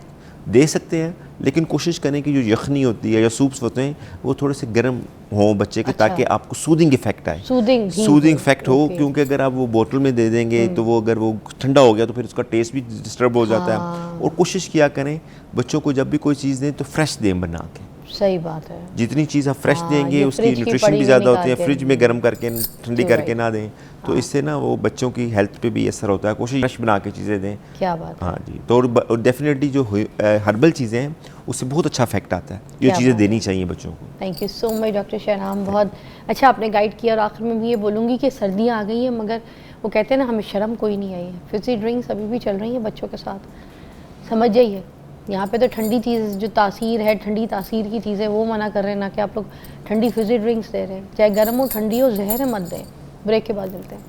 دے سکتے ہیں, لیکن کوشش کریں کہ جو یخنی ہوتی ہے یا سوپس ہوتے ہیں وہ تھوڑے سے گرم ہوں بچے کے, تاکہ آپ کو سودنگ افیکٹ آئے, سودنگ افیکٹ ہو. کیونکہ اگر آپ وہ بوتل میں دے دیں گے تو وہ اگر وہ ٹھنڈا ہو گیا تو پھر اس کا ٹیسٹ بھی ڈسٹرب ہو جاتا ہے. اور کوشش کیا کریں بچوں کو جب بھی کوئی چیز دیں تو فریش دیں بنا کے. صحیح بات ہے, جتنی چیز آپ فریش دیں گے اس کی نیوٹریشن بھی زیادہ ہوتی ہے. فریج میں گرم کر کے ٹھنڈی کر کے نہ دیں, تو اس سے نا وہ بچوں کی ہیلتھ پہ بھی اثر ہوتا ہے. کوشش فریش بنا کے چیزیں دیں. کیا بات ہے. ہاں جی, تو ڈیفینیٹلی جو ہربل چیزیں ہیں اس سے بہت اچھا افیکٹ آتا ہے. یہ چیزیں دینی چاہیے بچوں کو. Thank you so much doctor Shahram, بہت اچھا آپ نے گائیڈ کیا. اور آخر میں بھی یہ بولوں گی کہ سردیاں آ گئی ہیں, مگر وہ کہتے ہیں نا ہمیں شرم کوئی نہیں آئی ہے. فزی ڈرنکس ابھی بھی چل رہی ہیں بچوں کے ساتھ, سمجھ جائیے. یہاں پہ تو ٹھنڈی چیز جو تاثیر ہے، ٹھنڈی تاثیر کی چیزیں وہ منع کر رہے ہیں، نہ کہ آپ لوگ ٹھنڈی فزی ڈرنکس دے رہے ہیں. چاہے گرم ہو ٹھنڈی ہو، زہر ہے مت دیں. بریک کے بعد ملتے ہیں.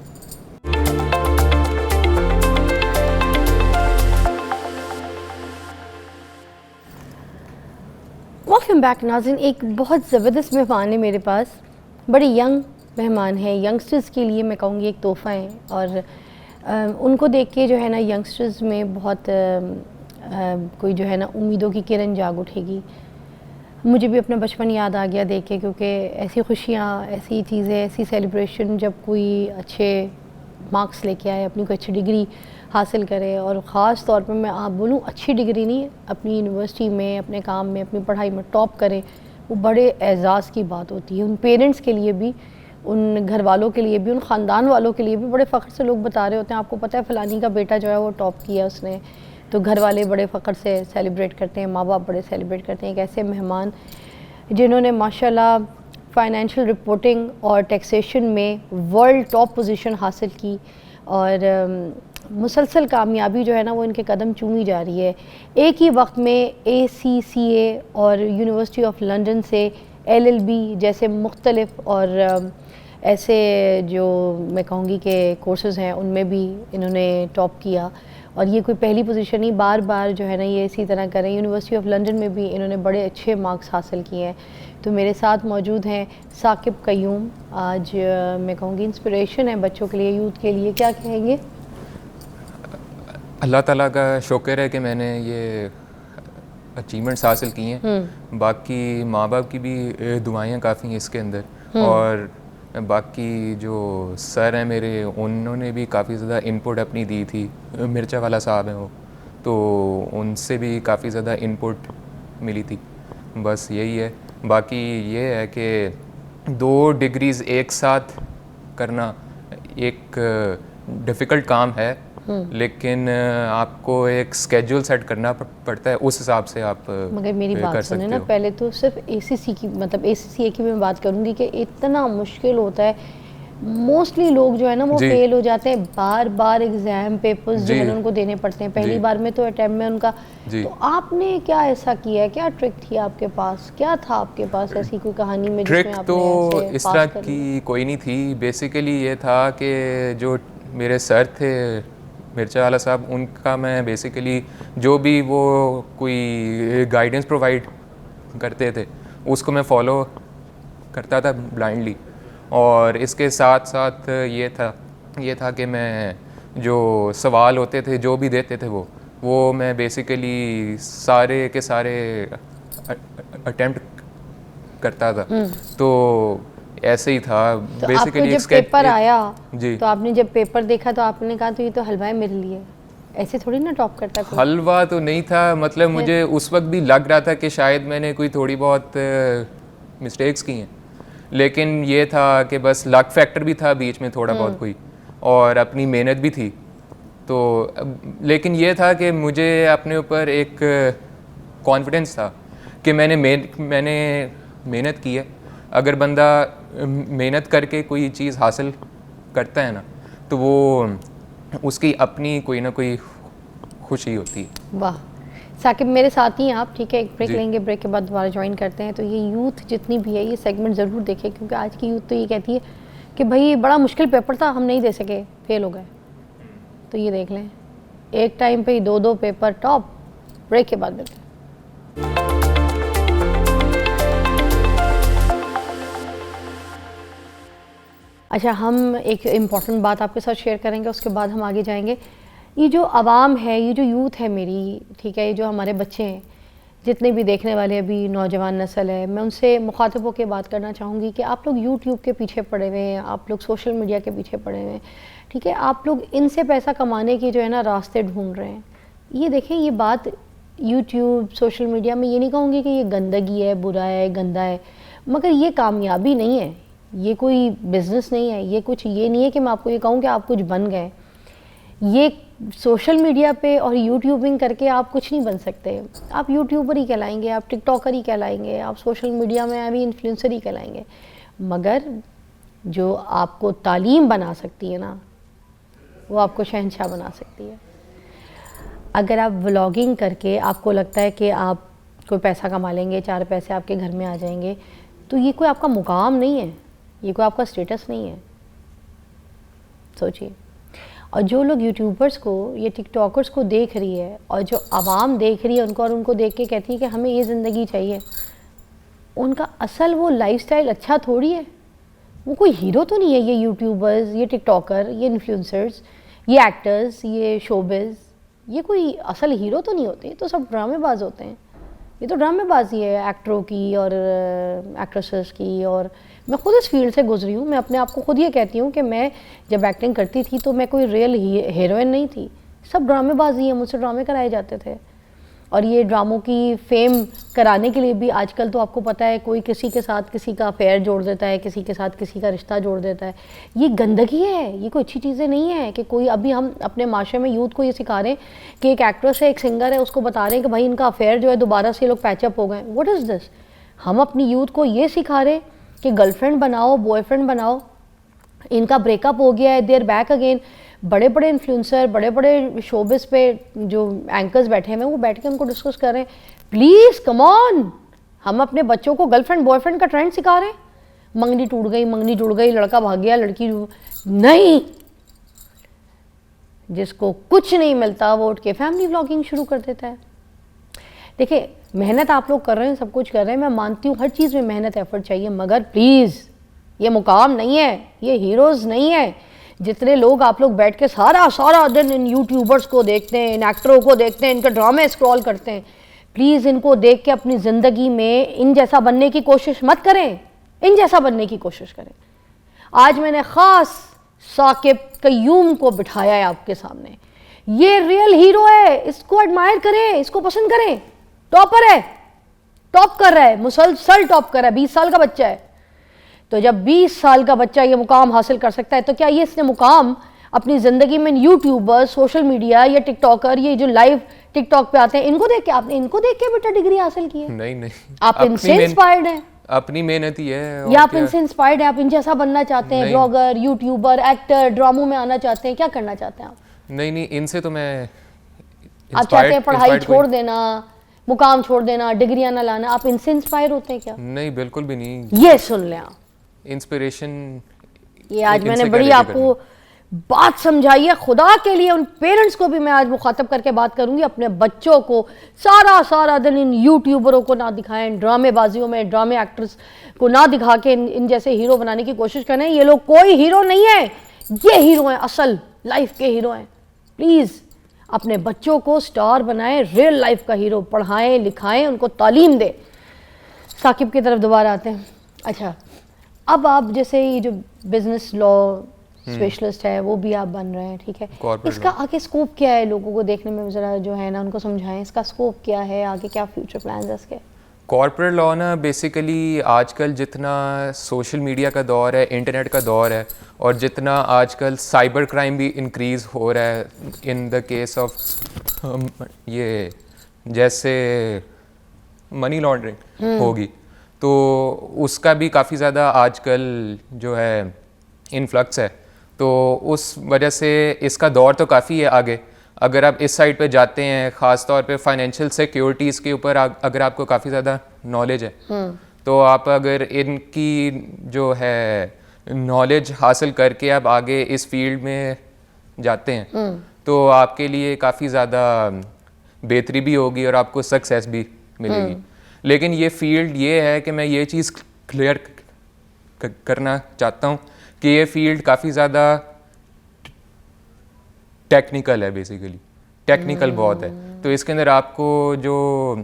ویلکم بیک ناظرین. ایک بہت زبردست مہمان ہے میرے پاس، بڑے ینگ مہمان ہیں. ینگسٹرز کے لیے میں کہوں گی ایک تحفہ ہے، اور ان کو دیکھ کے جو ہے نا ینگسٹرز میں بہت کوئی جو ہے نا امیدوں کی کرن جاگ اٹھے گی. مجھے بھی اپنا بچپن یاد آ گیا دیکھ کے، کیونکہ ایسی خوشیاں، ایسی چیزیں، ایسی سیلیبریشن جب کوئی اچھے مارکس لے کے آئے، اپنی کوئی اچھی ڈگری حاصل کرے، اور خاص طور پہ میں آپ بولوں اچھی ڈگری نہیں، اپنی یونیورسٹی میں، اپنے کام میں، اپنی پڑھائی میں ٹاپ کرے، وہ بڑے اعزاز کی بات ہوتی ہے. ان پیرنٹس کے لیے بھی، ان گھر والوں کے لیے بھی، ان خاندان والوں کے لیے بھی بڑے فخر سے لوگ بتا رہے ہوتے ہیں آپ کو پتہ ہے فلانی کا بیٹا جو ہے وہ ٹاپ کیا اس نے، تو گھر والے بڑے فخر سے سیلیبریٹ کرتے ہیں، ماں باپ بڑے سیلیبریٹ کرتے ہیں. ایک ایسے مہمان جنہوں نے ماشاءاللہ فائنینشیل رپورٹنگ اور ٹیکسیشن میں ورلڈ ٹاپ پوزیشن حاصل کی، اور مسلسل کامیابی جو ہے نا وہ ان کے قدم چومی جا رہی ہے. ایک ہی وقت میں ACCA اور یونیورسٹی آف لنڈن سے LLB جیسے مختلف اور ایسے جو میں کہوں گی کہ کورسز ہیں ان میں بھی انہوں نے ٹاپ کیا. اور یہ کوئی پہلی پوزیشن نہیں، بار بار جو ہے نا یہ اسی طرح کریں. یونیورسٹی آف لنڈن میں بھی انہوں نے بڑے اچھے مارکس حاصل کیے ہیں. تو میرے ساتھ موجود ہیں ثاقب قیوم. آج میں کہوں گی انسپریشن ہے بچوں کے لیے، یوتھ کے لیے. کیا کہیں گے؟ اللہ تعالیٰ کا شکر ہے کہ میں نے یہ اچیومنٹس حاصل کی ہیں. باقی ماں باپ کی بھی دعائیں کافی ہیں اس کے اندر، اور باقی جو سر ہیں میرے انہوں نے بھی کافی زیادہ انپٹ اپنی دی تھی. مرچا والا صاحب ہیں وہ، تو ان سے بھی کافی زیادہ انپٹ ملی تھی. بس یہی ہے. باقی یہ ہے کہ 2 ڈگریز ایک ساتھ کرنا ایک ڈیفیکلٹ کام ہے، لیکن آپ کو ایک اسکیجول سیٹ کرنا پڑتا ہے، اس حساب سے آپ مگر میری بات سنیں نا، پہلے تو صرف ACC کی مطلب ACCA کی میں بات کروں گی کہ اتنا مشکل ہوتا ہے. موسٹلی لوگ جو ہے نا وہ فیل ہو جاتے ہیں، بار بار ایگزام پیپرز جو ہے نا ان کو دینے پڑتے ہیں. پہلی بار میں تو اٹیمپٹ میں ان کا. تو آپ نے کیا ایسا کیا ہے؟ کیا ٹرک تھی آپ کے پاس؟ کیا تھا آپ کے پاس ایسی کوئی کہانی میں جس میں آپ نے تو اس طرح کی کوئی نہیں تھی. بیسیکلی یہ تھا کہ جو میرے سر تھے مرچا والا صاحب، ان کا میں بیسیکلی جو بھی وہ کوئی گائیڈنس پرووائڈ کرتے تھے اس کو میں فالو کرتا تھا بلائنڈلی. اور اس کے ساتھ ساتھ یہ تھا کہ میں جو سوال ہوتے تھے جو بھی دیتے تھے وہ میں بیسیکلی سارے کے سارے اٹیمپٹ کرتا تھا. تو ایسے ہی تھا بیسیکلی. جب پیپر آیا تو آپ نے جب پیپر دیکھا تو آپ نے کہا تو یہ تو حلوہ ہے میرے لیے، ایسے تھوڑی نا ٹاپ کرتا کوئی. حلوہ تو نہیں تھا، مطلب مجھے اس وقت بھی لگ رہا تھا کہ شاید میں نے کوئی تھوڑی بہت مسٹیکس کی ہیں، لیکن یہ تھا کہ بس لک فیکٹر بھی تھا بیچ میں تھوڑا بہت کوئی، اور اپنی محنت بھی تھی. تو لیکن یہ تھا کہ مجھے اپنے اوپر ایک کانفیڈنس تھا کہ میں نے محنت کی ہے. اگر بندہ محنت کر کے کوئی چیز حاصل کرتا ہے نا تو وہ اس کی اپنی کوئی نہ کوئی خوشی ہوتی ہے. واہ ثاقب، میرے ساتھ ہی ہیں آپ، ٹھیک ہے؟ ایک بریک لیں گے، بریک کے بعد دوبارہ جوائن کرتے ہیں. تو یہ یوتھ جتنی بھی ہے یہ سیگمنٹ ضرور دیکھیں، کیونکہ آج کی یوتھ تو یہ کہتی ہے کہ بھائی بڑا مشکل پیپر تھا، ہم نہیں دے سکے، فیل ہو گئے. تو یہ دیکھ لیں ایک ٹائم پہ ہی 2 پیپر ٹاپ. بریک کے بعد ملتے ہیں. اچھا، ہم ایک امپورٹنٹ بات آپ کے ساتھ شیئر کریں گے، اس کے بعد ہم آگے جائیں گے. یہ جو عوام ہے، یہ جو یوتھ ہے میری، ٹھیک ہے، یہ جو ہمارے بچے ہیں، جتنے بھی دیکھنے والے ابھی نوجوان نسل ہے، میں ان سے مخاطب ہو کے بات کرنا چاہوں گی کہ آپ لوگ یوٹیوب کے پیچھے پڑے ہوئے ہیں، آپ لوگ سوشل میڈیا کے پیچھے پڑے ہوئے ہیں، ٹھیک ہے؟ آپ لوگ ان سے پیسہ کمانے کی جو ہے نا راستے ڈھونڈ رہے ہیں. یہ دیکھیں، یہ بات یوٹیوب سوشل میڈیا میں یہ نہیں کہوں گی کہ یہ گندگی ہے، برا ہے، گندا ہے، مگر یہ کامیابی نہیں ہے، یہ کوئی بزنس نہیں ہے، یہ کچھ یہ نہیں ہے کہ میں آپ کو یہ کہوں کہ آپ کچھ بن گئے. یہ سوشل میڈیا پہ اور یوٹیوبنگ کر کے آپ کچھ نہیں بن سکتے. آپ یوٹیوبر ہی کہلائیں گے، آپ ٹک ٹاکر ہی کہلائیں گے، آپ سوشل میڈیا میں ابھی انفلوئنسر ہی کہلائیں گے، مگر جو آپ کو تعلیم بنا سکتی ہے نا وہ آپ کو شہنشاہ بنا سکتی ہے. اگر آپ ولاگنگ کر کے آپ کو لگتا ہے کہ آپ کوئی پیسہ کما لیں گے, 4 پیسے آپ کے گھر میں آ جائیں گے, تو یہ کوئی آپ کا مقام نہیں ہے, یہ کوئی آپ کا اسٹیٹس نہیں ہے. سوچیے. اور جو لوگ یوٹیوبرس کو, یہ ٹک ٹاکرس کو دیکھ رہی ہے, اور جو عوام دیکھ رہی ہے ان کو, اور ان کو دیکھ کے کہتی ہے کہ ہمیں یہ زندگی چاہیے, ان کا اصل وہ لائف سٹائل اچھا تھوڑی ہے. وہ کوئی ہیرو تو نہیں ہے یہ یوٹیوبرز, یہ ٹک ٹاکر, یہ انفلوئنسرز, یہ ایکٹرز, یہ شوبز, یہ کوئی اصل ہیرو تو نہیں ہوتے, تو سب ڈرامے باز ہوتے ہیں. یہ تو ڈرامے بازی ہے ایکٹروں کی اور ایکٹریسز کی. اور میں خود اس فیلڈ سے گزری ہوں, میں اپنے آپ کو خود یہ کہتی ہوں کہ میں جب ایکٹنگ کرتی تھی تو میں کوئی ریئل ہیروئن نہیں تھی, سب ڈرامے بازی ہیں, مجھ سے ڈرامے کرائے جاتے تھے. اور یہ ڈراموں کی فیم کرانے کے لیے بھی آج کل تو آپ کو پتہ ہے کوئی کسی کے ساتھ کسی کا افیئر جوڑ دیتا ہے, کسی کے ساتھ کسی کا رشتہ جوڑ دیتا ہے. یہ گندگی ہے, یہ کوئی اچھی چیزیں نہیں ہے کہ کوئی, ابھی ہم اپنے معاشرے میں یوتھ کو یہ سکھا رہے ہیں کہ ایک ایکٹریس ہے, ایک سنگر ہے, اس کو بتا رہے ہیں کہ بھائی ان کا افیئر جو ہے دوبارہ سے یہ لوگ پیچ اپ ہو گئے. واٹ از دس؟ ہم اپنی یوتھ کو یہ سکھا رہے ہیں کہ گرل فرینڈ بناؤ, بوائے فرینڈ بناؤ, ان کا بریک اپ ہو گیا ہے, دے آر بیک اگین. بڑے بڑے انفلوئنسر, بڑے بڑے شوبز پہ جو اینکرز بیٹھے ہیں وہ بیٹھ کے ان کو ڈسکس کر رہے ہیں. پلیز کم آن, ہم اپنے بچوں کو گرل فرینڈ بوائے فرینڈ کا ٹرینڈ سکھا رہے ہیں. منگنی ٹوٹ گئی, منگنی جڑ گئی, لڑکا بھاگ گیا, لڑکی نہیں. جس کو کچھ نہیں ملتا وہ اٹھ کے فیملی ولاگنگ شروع کر دیتا ہے. دیکھیں محنت آپ لوگ کر رہے ہیں, سب کچھ کر رہے ہیں, میں مانتی ہوں ہر چیز میں محنت ایفرٹ چاہیے, مگر پلیز یہ مقام نہیں ہے, یہ ہیروز نہیں ہے. جتنے لوگ آپ لوگ بیٹھ کے سارا دن ان یوٹیوبرز کو دیکھتے ہیں, ان ایکٹروں کو دیکھتے ہیں, ان کے ڈرامے اسکرول کرتے ہیں, پلیز ان کو دیکھ کے اپنی زندگی میں ان جیسا بننے کی کوشش مت کریں, ان جیسا بننے کی کوشش کریں. آج میں نے خاص ثاقب قیوم کو بٹھایا ہے آپ کے سامنے. یہ ریئل ہیرو ہے, اس کو ایڈمائر کریں, اس کو پسند کریں. ٹاپر ہے, ٹاپ کر رہا ہے, مسلسل ٹاپ کر رہا ہے, 20 سال کا بچہ ہے. تو جب 20 سال کا بچہ یہ مقام حاصل کر سکتا ہے تو کیا یہ اس نے مقام اپنی زندگی میں یوٹیوبر, سوشل میڈیا یا ٹک ٹاکر, یہ جو لائیو ٹک ٹاک پہ آتے ہیں, ان کو دیکھ کے آپ نے ان کو دیکھ کے بیٹا ڈگری حاصل کی ہے؟ نہیں, آپ ان سے انسپائرڈ ہیں, اپنی محنت ہی ہے, یا آپ ان سے انسپائرڈ ہیں, آپ ان جیسا بننا چاہتے ہیں, بلاگر, یوٹیوبر, ایکٹر, ڈراموں میں آنا چاہتے ہیں, کیا کرنا چاہتے ہیں آپ؟ نہیں, ان سے تو میں, آپ چاہتے ہیں پڑھائی چھوڑ دینا, مقام چھوڑ دینا, ڈگریاں نہ لانا, آپ ان سے انسپائر ہوتے ہیں کیا؟ نہیں, بالکل بھی نہیں. یہ سن لیں آپ, انسپریشن یہ آج میں نے بڑی آپ کو بات سمجھائی ہے. خدا کے لیے ان پیرنٹس کو بھی میں آج مخاطب کر کے بات کروں گی, اپنے بچوں کو سارا دن ان یوٹیوبروں کو نہ دکھائیں, ڈرامے بازیوں میں ڈرامے ایکٹرز کو نہ دکھا کے ان جیسے ہیرو بنانے کی کوشش کریں. یہ لوگ کوئی ہیرو نہیں ہے, یہ ہیرو ہیں, اصل لائف کے ہیرو ہیں. پلیز اپنے بچوں کو سٹار بنائیں, ریئل لائف کا ہیرو, پڑھائیں لکھائیں, ان کو تعلیم دیں. ثاقب کی طرف دوبارہ آتے ہیں. اچھا, اب آپ جیسے یہ جو بزنس لا اسپیشلسٹ ہے وہ بھی آپ بن رہے ہیں, ٹھیک ہے, اس کا آگے اسکوپ کیا ہے؟ لوگوں کو دیکھنے میں ذرا جو ہے نا ان کو سمجھائیں, اس کا اسکوپ کیا ہے آگے, کیا فیوچر پلانز ہے اس کے؟ کارپوریٹ لا نا بیسیکلی آج کل جتنا سوشل میڈیا کا دور ہے, انٹرنیٹ کا دور ہے, اور جتنا آج کل سائبر کرائم بھی انکریز ہو رہا ہے ان دا کیس آف یہ جیسے منی لانڈرنگ ہوگی, تو اس کا بھی کافی زیادہ آج کل جو ہے انفلکس ہے. تو اس وجہ سے اس کا دور تو کافی ہے آگے. اگر آپ اس سائڈ پہ جاتے ہیں, خاص طور پہ فائنینشیل سیکیورٹیز کے اوپر اگر آپ کو کافی زیادہ نالج ہے, تو آپ اگر ان کی جو ہے نالج حاصل کر کے آپ آگے اس فیلڈ میں جاتے ہیں تو آپ کے لیے کافی زیادہ بہتری بھی ہوگی اور آپ کو سکسیس بھی ملے گی. لیکن یہ فیلڈ یہ ہے کہ میں یہ چیز کلیئر کرنا چاہتا ہوں کہ یہ فیلڈ کافی زیادہ ٹیکنیکل ہے, بیسیکلی ٹیکنیکل بہت ہے. تو اس کے اندر آپ کو جو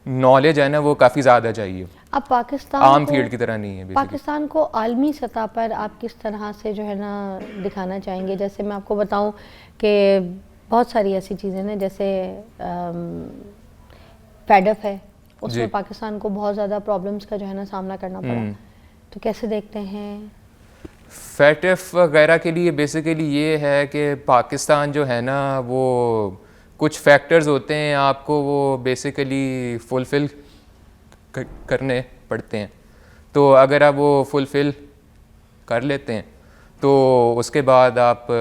نالج ہے نا وہ کافی زیادہ چاہیے. اب پاکستان عام فیلڈ کی طرح نہیں ہے. پاکستان کو عالمی سطح پر آپ کس طرح سے جو ہے نا دکھانا چاہیں گے؟ جیسے میں آپ کو بتاؤں کہ بہت ساری ایسی چیزیں ہیں, جیسے فیڈ اپ ہے, اس میں پاکستان کو بہت زیادہ پرابلمس کا جو ہے نا سامنا کرنا پڑا, تو کیسے دیکھتے ہیں؟ فیٹ ایف وغیرہ کے لیے بیسیکلی یہ ہے کہ پاکستان جو ہے نا وہ کچھ فیکٹرز ہوتے ہیں آپ کو وہ بیسیکلی فلفل کرنے پڑتے ہیں. تو اگر آپ وہ فلفل کر لیتے ہیں تو اس کے بعد آپ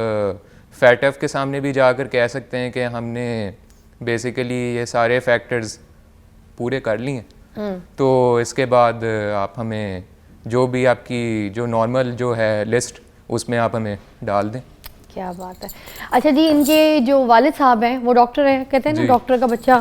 فیٹ ایف کے سامنے بھی جا کر کہہ سکتے ہیں کہ ہم نے بیسیکلی یہ سارے فیکٹرز پورے کر لی ہیں تو اس کے بعد آپ ہمیں جو بھی آپ کی جو نارمل جو ہے لسٹ اس میں آپ ہمیں ڈال دیں. کیا بات ہے. اچھا جی, ان کے جو والد صاحب ہیں وہ ڈاکٹر ہیں, کہتے ہیں نا ڈاکٹر کا بچہ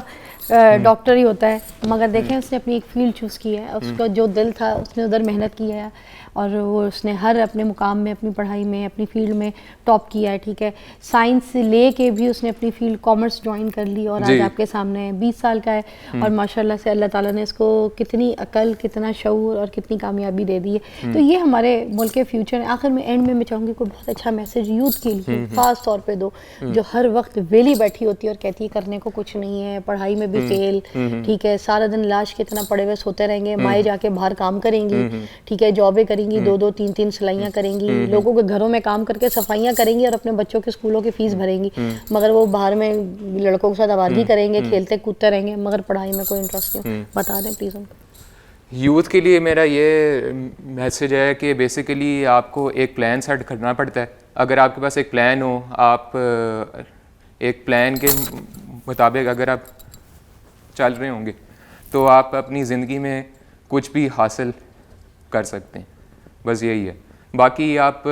ڈاکٹر ہی ہوتا ہے, مگر دیکھیں اس نے اپنی ایک فیلڈ چوز کی ہے, اس کا جو دل تھا اس نے ادھر محنت کی ہے اور وہ اس نے ہر اپنے مقام میں اپنی پڑھائی میں اپنی فیلڈ میں ٹاپ کیا ہے. ٹھیک ہے, سائنس لے کے بھی اس نے اپنی فیلڈ کامرس جوائن کر لی اور آج آپ کے سامنے 20 سال کا ہے اور ماشاءاللہ سے اللہ تعالیٰ نے اس کو کتنی عقل, کتنا شعور اور کتنی کامیابی دے دی ہے. تو یہ ہمارے ملک کے فیوچر ہے. آخر میں اینڈ میں میں چاہوں گی کوئی بہت اچھا میسیج یوتھ کے لیے خاص طور پہ دو جو ہر وقت ویلی بیٹھی ہوتی ہے اور کہتی ہے کرنے کو کچھ نہیں ہے, پڑھائی میں بھی فیل, ٹھیک ہے, سارا دن لاش کی طرح پڑے ہوئے سوتے رہیں گے, مائیں جا کے باہر کام کریں گی, ٹھیک ہے, جابیں کریں گی, 2-2 3-3 سلائیاں کریں گی, لوگوں کے گھروں میں کام کر کے صفائیاں کریں گی اور اپنے بچوں کے اسکولوں کی فیس بھریں گی, مگر وہ باہر میں لڑکوں کے ساتھ آوارگی کریں گے, کھیلتے کودتے رہیں گے, مگر پڑھائی میں کوئی انٹرسٹ نہیں. بتا دیں پلیز ان کو. یوتھ کے لیے میرا یہ میسیج ہے کہ بیسیکلی آپ کو ایک پلان سیٹ کرنا پڑتا ہے. اگر آپ کے پاس ایک پلان ہو, آپ ایک پلان کے مطابق اگر آپ چل رہے ہوں گے تو آپ اپنی زندگی میں کچھ بھی حاصل کر سکتے ہیں. بس یہی ہے. باقی آپ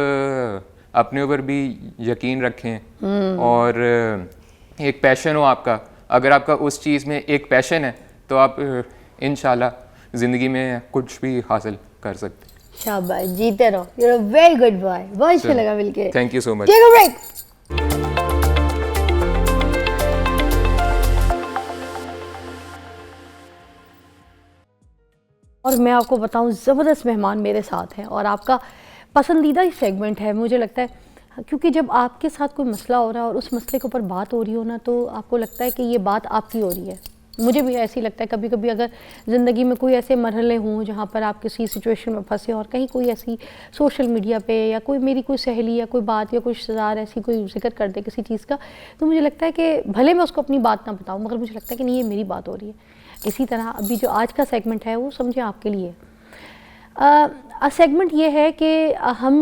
اپنے اوپر بھی یقین رکھیں اور ایک پیشن ہو آپ کا. اگر آپ کا اس چیز میں ایک پیشن ہے تو آپ انشاءاللہ زندگی میں کچھ بھی حاصل کر سکتے ہیں. شاباش, جیتے رہو. You are a very good boy. بہت اچھا لگا مل کے. Thank you so much. Take a break. اور میں آپ کو بتاؤں زبردست مہمان میرے ساتھ ہیں اور آپ کا پسندیدہ ہی سیگمنٹ ہے مجھے لگتا ہے, کیونکہ جب آپ کے ساتھ کوئی مسئلہ ہو رہا ہے اور اس مسئلے کے اوپر بات ہو رہی ہو نا تو آپ کو لگتا ہے کہ یہ بات آپ کی ہو رہی ہے. مجھے بھی ایسی لگتا ہے کبھی کبھی اگر زندگی میں کوئی ایسے مرحلے ہوں جہاں پر آپ کسی سچویشن میں پھنسے اور کہیں کوئی ایسی سوشل میڈیا پہ یا کوئی میری کوئی سہیلی یا کوئی بات یا کوئی رشتہ دار ایسی کوئی ذکر کر دے کسی چیز کا, تو مجھے لگتا ہے کہ بھلے میں اس کو اپنی بات نہ بتاؤں مگر مجھے لگتا ہے کہ نہیں یہ میری بات ہو رہی ہے. اسی طرح ابھی جو آج کا سیگمنٹ ہے وہ سمجھیں آپ کے لیے. سیگمنٹ یہ ہے کہ ہم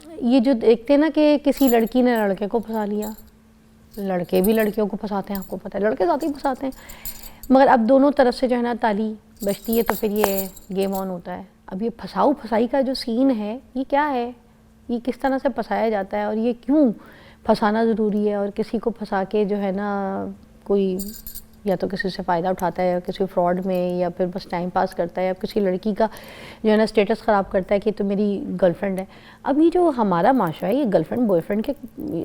یہ جو دیکھتے ہیں نا کہ کسی لڑکی نے لڑکے کو پھنسا لیا, لڑکے بھی لڑکیوں کو پھنساتے ہیں, آپ کو پتہ ہے لڑکے ذاتی پھنساتے ہیں, مگر اب دونوں طرف سے جو ہے نا تالی بجتی ہے تو پھر یہ گیم آن ہوتا ہے. اب یہ پھنساؤ پھنسائی کا جو سین ہے یہ کیا ہے, یہ کس طرح سے پھنسایا جاتا ہے اور یہ کیوں پھنسانا ضروری ہے, اور کسی کو پھنسا کے جو ہے نا کوئی یا تو کسی سے فائدہ اٹھاتا ہے یا کسی فراڈ میں یا پھر بس ٹائم پاس کرتا ہے یا کسی لڑکی کا جو ہے نا اسٹیٹس خراب کرتا ہے کہ تو میری گرل فرینڈ ہے. اب یہ جو ہمارا معاشرہ ہے یہ گرل فرینڈ بوائے فرینڈ کے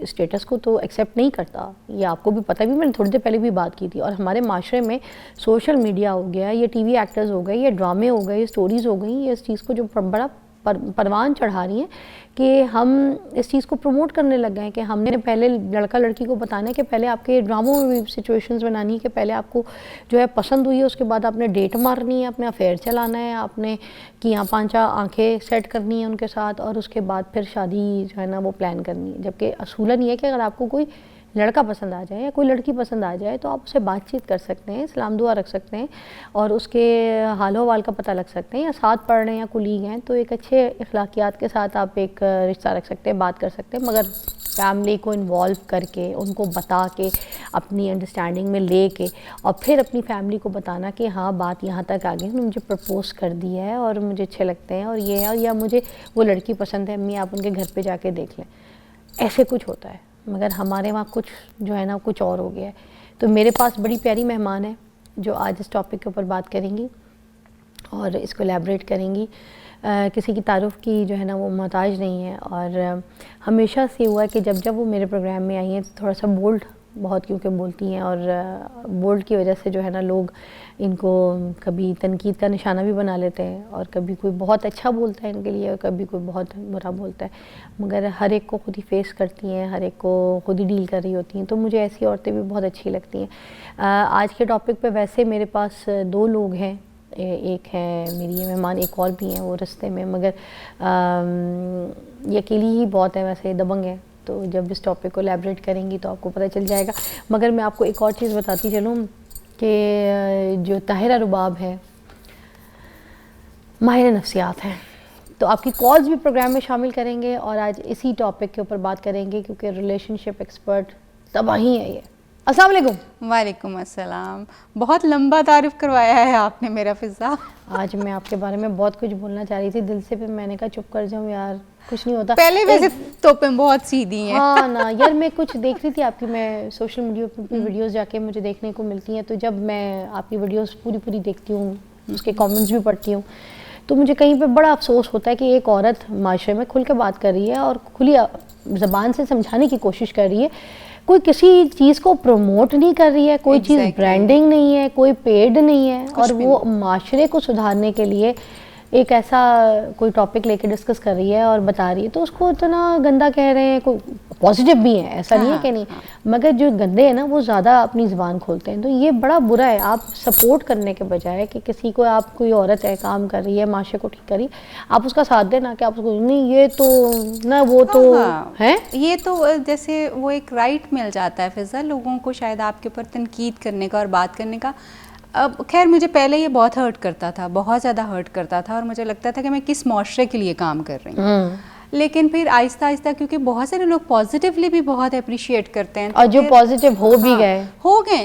اسٹیٹس کو تو ایکسیپٹ نہیں کرتا. یہ آپ کو بھی پتہ بھی, میں نے تھوڑی دیر پہلے بھی بات کی تھی. اور ہمارے معاشرے میں سوشل میڈیا ہو گیا, یہ ٹی وی ایکٹرز ہو گئے, یہ ڈرامے ہو گئے, یہ سٹوریز ہو گئیں, یہ اس چیز کو جو بڑا پروان چڑھا رہی ہیں کہ ہم اس چیز کو پروموٹ کرنے لگ گئے ہیں کہ ہم نے پہلے لڑکا لڑکی کو بتانا ہے کہ پہلے آپ کے ڈراموں میں بھی سچویشنز بنانی ہے کہ پہلے آپ کو جو ہے پسند ہوئی ہے, اس کے بعد آپ نے ڈیٹ مارنی ہے, اپنے افیئر چلانا ہے, آپ نے کہ یہاں 5 آنکھیں سیٹ کرنی ہیں ان کے ساتھ, اور اس کے بعد پھر شادی جو ہے نا وہ پلان کرنی ہے. جبکہ اصولاً یہ ہے کہ اگر آپ کو کوئی لڑکا پسند آ جائے یا کوئی لڑکی پسند آ جائے تو آپ اسے بات چیت کر سکتے ہیں, سلام دعا رکھ سکتے ہیں اور اس کے حال و حوال کا پتہ لگ سکتے ہیں, یا ساتھ پڑھ رہے ہیں یا کولیگ ہیں تو ایک اچھے اخلاقیات کے ساتھ آپ ایک رشتہ رکھ سکتے ہیں, بات کر سکتے ہیں. مگر فیملی کو انوالو کر کے, ان کو بتا کے, اپنی انڈرسٹینڈنگ میں لے کے اور پھر اپنی فیملی کو بتانا کہ ہاں بات یہاں تک آ گئی, مجھے پرپوز کر دیا ہے اور مجھے اچھے لگتے ہیں اور یہ ہے, اور یا مجھے وہ لڑکی پسند ہے, امی آپ ان کے گھر پہ جا کے دیکھ لیں. ایسے کچھ ہوتا ہے, مگر ہمارے وہاں کچھ جو ہے نا کچھ اور ہو گیا ہے. تو میرے پاس بڑی پیاری مہمان ہے جو آج اس ٹاپک کے اوپر بات کریں گی اور اس کو ایلیبریٹ کریں گی. کسی کی تعارف کی جو ہے نا وہ محتاج نہیں ہے, اور ہمیشہ سے ہوا ہے کہ جب جب وہ میرے پروگرام میں آئی ہیں تھوڑا سا بولڈ بہت کیونکہ بولتی ہیں, اور بولڈ کی وجہ سے جو ہے نا لوگ ان کو کبھی تنقید کا نشانہ بھی بنا لیتے ہیں, اور کبھی کوئی بہت اچھا بولتا ہے ان کے لیے اور کبھی کوئی بہت برا بولتا ہے, مگر ہر ایک کو خود ہی فیس کرتی ہیں, ہر ایک کو خود ہی ڈیل کر رہی ہوتی ہیں. تو مجھے ایسی عورتیں بھی بہت اچھی لگتی ہیں. آج کے ٹاپک پہ ویسے میرے پاس 2 لوگ ہیں, ایک ہے میری یہ مہمان, ایک اور بھی ہیں وہ رستے میں, مگر یہ اکیلی ہی بہت ہے, ویسے دبنگ ہے. تو جب اس ٹاپک کو ایلیبریٹ کریں گی تو آپ کو پتہ چل جائے گا. مگر میں آپ کو ایک اور چیز بتاتی چلوں کہ جو طاہرہ رباب ہے ماہر نفسیات ہیں, تو آپ کی کالز بھی پروگرام میں شامل کریں گے اور آج اسی ٹاپک کے اوپر بات کریں گے, کیونکہ ریلیشن شپ ایکسپرٹ تباہی ہے یہ, السلام علیکم. وعلیکم السلام. بہت لمبا تعارف کروایا ہے آپ نے میرا فضا. آج میں آپ کے بارے میں بہت کچھ بولنا چاہ رہی تھی دل سے, پھر میں نے کہا چپ کر جاؤں یار, کچھ نہیں ہوتا. پہلے ویسے توپیں بہت سیدھی ہیں. ہاں نا یار, میں کچھ دیکھ رہی تھی آپ کی, میں سوشل میڈیا پہ ویڈیوز جا کے مجھے دیکھنے کو ملتی ہیں, تو جب میں آپ کی ویڈیوز پوری دیکھتی ہوں, اس کے کامنٹس بھی پڑھتی ہوں, تو مجھے کہیں پہ بڑا افسوس ہوتا ہے کہ ایک عورت معاشرے میں کھل کے بات کر رہی ہے اور کھلی زبان سے سمجھانے کی کوشش کر رہی ہے, کوئی کسی چیز کو پروموٹ نہیں کر رہی ہے, کوئی چیز برانڈنگ نہیں ہے, کوئی پیڈ نہیں ہے, اور وہ معاشرے کو سدھارنے کے لیے ایک ایسا کوئی ٹاپک لے کے ڈسکس کر رہی ہے اور بتا رہی ہے, تو اس کو اتنا گندا کہہ رہے ہیں. کوئی پازیٹیو بھی ہیں, ایسا نہیں ہے کہ نہیں, مگر جو گندے ہیں نا وہ زیادہ اپنی زبان کھولتے ہیں, تو یہ بڑا برا ہے. آپ سپورٹ کرنے کے بجائے کہ کسی کو, آپ کوئی عورت ہے کام کر رہی ہے معاشرے کو ٹھیک کر رہی ہے, آپ اس کا ساتھ دیں نا, کہ آپ اس کو نہیں یہ تو نہ وہ تو ہے. یہ تو جیسے وہ ایک رائٹ مل جاتا ہے فضا لوگوں کو شاید آپ کے اوپر تنقید کرنے کا اور بات کرنے کا. اب خیر مجھے پہلے یہ بہت ہرٹ کرتا تھا, بہت زیادہ ہرٹ کرتا تھا, اور مجھے لگتا تھا کہ میں کس معاشرے کے لیے کام کر رہی ہوں. لیکن پھر آہستہ آہستہ, کیونکہ بہت سارے لوگ پازیٹیولی بھی بہت اپریشیٹ کرتے ہیں, اور جو پازیٹیو ہو بھی گئے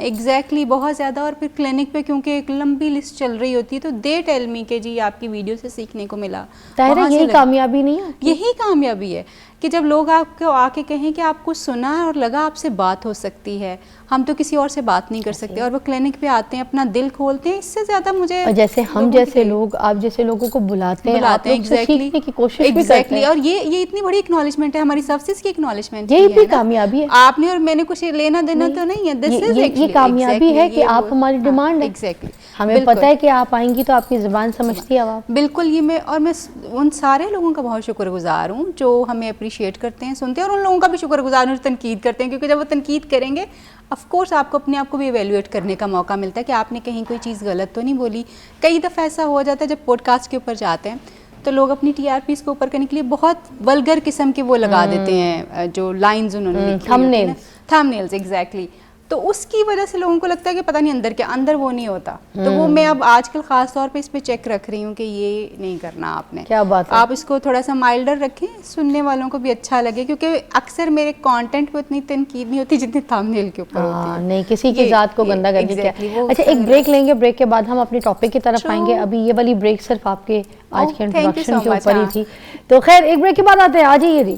ایگزیکٹلی بہت زیادہ. اور پھر کلینک پہ کیونکہ ایک لمبی لسٹ چل رہی ہوتی ہے, تو دے ٹیل می کہ جی آپ کی ویڈیو سے سیکھنے کو ملا. یہی کامیابی نہیں ہے, یہی کامیابی ہے کہ جب لوگ آپ کو آ کے کہیں کہ آپ کو سنا اور لگا آپ سے بات ہو سکتی ہے, ہم تو کسی اور سے بات نہیں کر سکتے, اور وہ کلینک پہ آتے ہیں اپنا دل کھولتے ہیں. اس سے زیادہ مجھے جیسے ہم جیسے لوگ, آپ جیسے لوگوں کو بلاتے ہیں سیکھنے کی کوشش بھی کرتے ہیں, اور یہ اتنی بڑی اکنالجمنٹ ہے, ہماری سبسز کی اکنالجمنٹ. یہی بھی کامیابی ہے. آپ نے اور میں نے کچھ لینا دینا تو نہیں ہے, یہ کامیابی ہے کہ آپ ہماری ڈیمانڈ ہے. ایگزیکٹلی, ہمیں پتہ ہے کہ آپ آئیں گی تو آپ کی زبان سمجھتی ہے آپ. بالکل. یہ میں ان سارے لوگوں کا بہت شکر گزار ہوں جو ہمیں اپریشیٹ کرتے ہیں, سنتے ہیں, اور ان لوگوں کا بھی شکر گزار ہوں جو تنقید کرتے ہیں, کیونکہ جب وہ تنقید کریں گے آف کورس آپ کو اپنے آپ کو بھی ایویلویٹ کرنے کا موقع ملتا ہے کہ آپ نے کہیں کوئی چیز غلط تو نہیں بولی. کئی دفعہ ایسا ہو جاتا ہے جب پوڈ کاسٹ کے اوپر جاتے ہیں تو لوگ اپنی ٹی آر پیز کو اوپر کرنے کے لیے بہت ولگر قسم کے وہ لگا دیتے ہیں, جو لائنز انہوں نے تھم نیلز. ایگزیکٹلی. تو اس کی وجہ سے لوگوں کو لگتا ہے کہ پتہ نہیں اندر کے اندر وہ نہیں ہوتا. تو وہ میں اب آج کل خاص طور پہ اس پہ چیک رکھ رہی ہوں کہ یہ نہیں کرنا آپ نے. کیا بات ہے. آپ اس کو تھوڑا سا مائلڈر رکھیں, سننے والوں کو بھی اچھا لگے, کیونکہ اکثر میرے کانٹینٹ پہ اتنی تنقید نہیں ہوتی جتنی تھم نیل کے اوپر ہوتی ہے. نہیں, کسی کی ذات کو گندا کر کے کیا. اچھا ایک بریک لیں گے, بریک کے بعد ہم اپنے ٹاپک کی طرف آئیں گے. ابھی یہ والی بریک صرف آپ کے آج کے انٹروڈکشن کے اوپر ہی تھی, تو خیر ایک بریک کے بعد آتے ہیں. آ جائیے جی.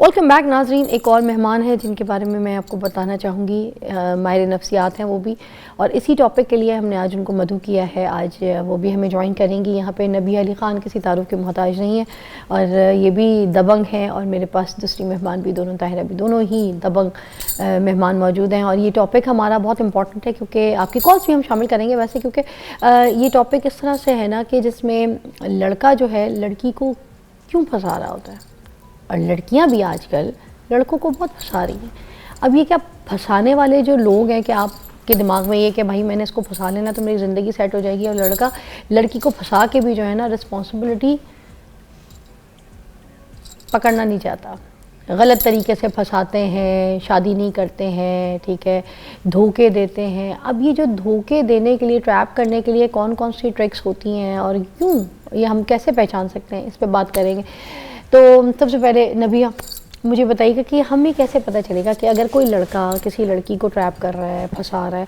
ویلکم بیک ناظرین. ایک اور مہمان ہے جن کے بارے میں آپ کو بتانا چاہوں گی, ماہر نفسیات ہیں وہ بھی, اور اسی ٹاپک کے لیے ہم نے آج ان کو مدعو کیا ہے. آج وہ بھی ہمیں جوائن کریں گی. یہاں پہ نبیہ علی خان کسی تعارف کے محتاج نہیں ہے, اور یہ بھی دبنگ ہیں, اور میرے پاس دوسری مہمان بھی دونوں, طاہرہ بھی, دونوں ہی دبنگ مہمان موجود ہیں. اور یہ ٹاپک ہمارا بہت امپورٹنٹ ہے کیونکہ آپ کی کالس بھی ہم شامل کریں گے ویسے, کیونکہ یہ ٹاپک اس طرح سے ہے نا کہ جس میں لڑکا جو ہے لڑکی کو کیوں پھنسا رہا ہوتا ہے, اور لڑکیاں بھی آج کل لڑکوں کو بہت پھنسا رہی ہیں. اب یہ کیا پھنسانے والے جو لوگ ہیں کہ آپ کے دماغ میں یہ کہ بھائی میں نے اس کو پھنسا لینا تو میری زندگی سیٹ ہو جائے گی, اور لڑکا لڑکی کو پھنسا کے بھی جو ہے نا رسپانسبلٹی پکڑنا نہیں چاہتا, غلط طریقے سے پھنساتے ہیں, شادی نہیں کرتے ہیں, ٹھیک ہے, دھوکے دیتے ہیں. اب یہ جو دھوکے دینے کے لیے, ٹریپ کرنے کے لیے کون کون سی ٹرکس ہوتی ہیں اور کیوں, یہ ہم کیسے پہچان سکتے ہیں, اس پہ بات کریں گے. تو سب سے پہلے نبیہ مجھے بتائیے گا کہ ہمیں کیسے پتہ چلے گا کہ اگر کوئی لڑکا کسی لڑکی کو ٹریپ کر رہا ہے, پھنسا رہا ہے,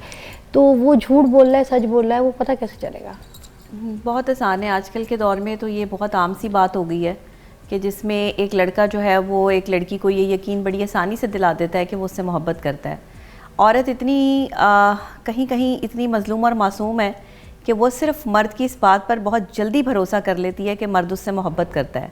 تو وہ جھوٹ بول رہا ہے, سچ بول رہا ہے, وہ پتہ کیسے چلے گا؟ بہت آسان ہے. آج کل کے دور میں تو یہ بہت عام سی بات ہو گئی ہے کہ جس میں ایک لڑکا جو ہے وہ ایک لڑکی کو یہ یقین بڑی آسانی سے دلا دیتا ہے کہ وہ اس سے محبت کرتا ہے. عورت اتنی کہیں کہیں اتنی مظلوم اور معصوم ہے کہ وہ صرف مرد کی اس بات پر بہت جلدی بھروسہ کر لیتی ہے کہ مرد اس سے محبت کرتا ہے.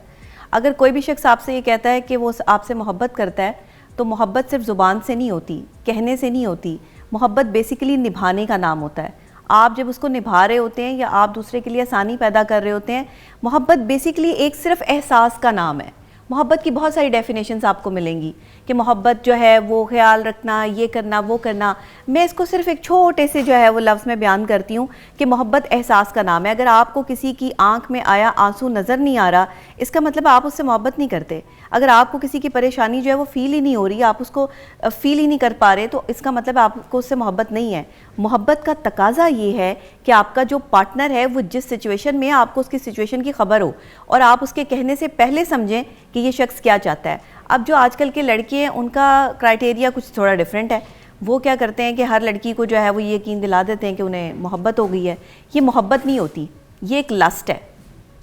اگر کوئی بھی شخص آپ سے یہ کہتا ہے کہ وہ آپ سے محبت کرتا ہے تو محبت صرف زبان سے نہیں ہوتی, کہنے سے نہیں ہوتی. محبت بیسیکلی نبھانے کا نام ہوتا ہے. آپ جب اس کو نبھا رہے ہوتے ہیں یا آپ دوسرے کے لیے آسانی پیدا کر رہے ہوتے ہیں, محبت بیسیکلی ایک صرف احساس کا نام ہے. محبت کی بہت ساری ڈیفینیشنز آپ کو ملیں گی کہ محبت جو ہے وہ خیال رکھنا، یہ کرنا، وہ کرنا. میں اس کو صرف ایک چھوٹے سے جو ہے وہ لفظ میں بیان کرتی ہوں کہ محبت احساس کا نام ہے. اگر آپ کو کسی کی آنکھ میں آیا آنسو نظر نہیں آ رہا، اس کا مطلب آپ اس سے محبت نہیں کرتے. اگر آپ کو کسی کی پریشانی جو ہے وہ فیل ہی نہیں ہو رہی، آپ اس کو فیل ہی نہیں کر پا رہے، تو اس کا مطلب آپ کو اس سے محبت نہیں ہے. محبت کا تقاضا یہ ہے کہ آپ کا جو پارٹنر ہے وہ جس سچویشن میں ہے آپ کو اس کی سچویشن کی خبر ہو، اور آپ اس کے کہنے سے پہلے سمجھیں کہ یہ شخص کیا چاہتا ہے. اب جو آج کل کے لڑکے ہیں ان کا کرائٹیریا کچھ تھوڑا ڈیفرنٹ ہے. وہ کیا کرتے ہیں کہ ہر لڑکی کو جو ہے وہ یہ یقین دلا دیتے ہیں کہ انہیں محبت ہو گئی ہے. یہ محبت نہیں ہوتی، یہ ایک لسٹ ہے.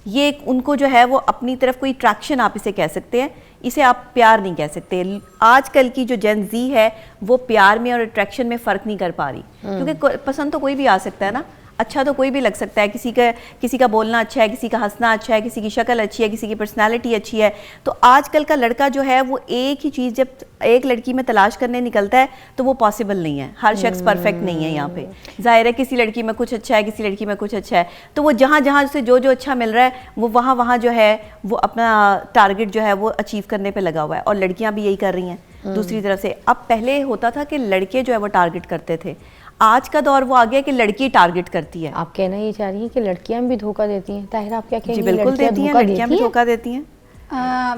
یہ ایک ان کو جو ہے وہ اپنی طرف کوئی اٹریکشن آپ اسے کہہ سکتے ہیں، اسے آپ پیار نہیں کہہ سکتے. آج کل کی جو جن زی ہے وہ پیار میں اور اٹریکشن میں فرق نہیں کر پا رہی، کیونکہ پسند تو کوئی بھی آ سکتا ہے نا، اچھا تو کوئی بھی لگ سکتا ہے. کسی کا بولنا اچھا ہے، کسی کا ہنسنا اچھا ہے، کسی کی شکل اچھی ہے، کسی کی پرسنالٹی اچھی ہے. تو آج کل کا لڑکا جو ہے وہ ایک ہی چیز جب ایک لڑکی میں تلاش کرنے نکلتا ہے تو وہ پاسبل نہیں ہے. ہر شخص پرفیکٹ نہیں ہے. یہاں پہ ظاہر ہے کسی لڑکی میں کچھ اچھا ہے، کسی لڑکی میں کچھ اچھا ہے، تو وہ جہاں جہاں سے جو اچھا مل رہا ہے وہ وہاں جو ہے وہ اپنا ٹارگٹ جو ہے وہ اچیو کرنے پہ لگا ہوا ہے. اور لڑکیاں بھی یہی کر رہی ہیں دوسری طرف سے. اب پہلے ہوتا تھا کہ لڑکے جو ہے وہ ٹارگٹ کرتے تھے، آج کا دور وہ آ گیا کہ لڑکی ٹارگٹ کرتی ہے. آپ کہنا یہ چاہ رہی ہیں کہ لڑکیاں بھی دھوکہ دیتی ہیں؟ طاہرہ آپ کیا کہیں گی؟ جی بالکل دیتی ہیں، لڑکیاں بھی دھوکہ دیتی ہیں.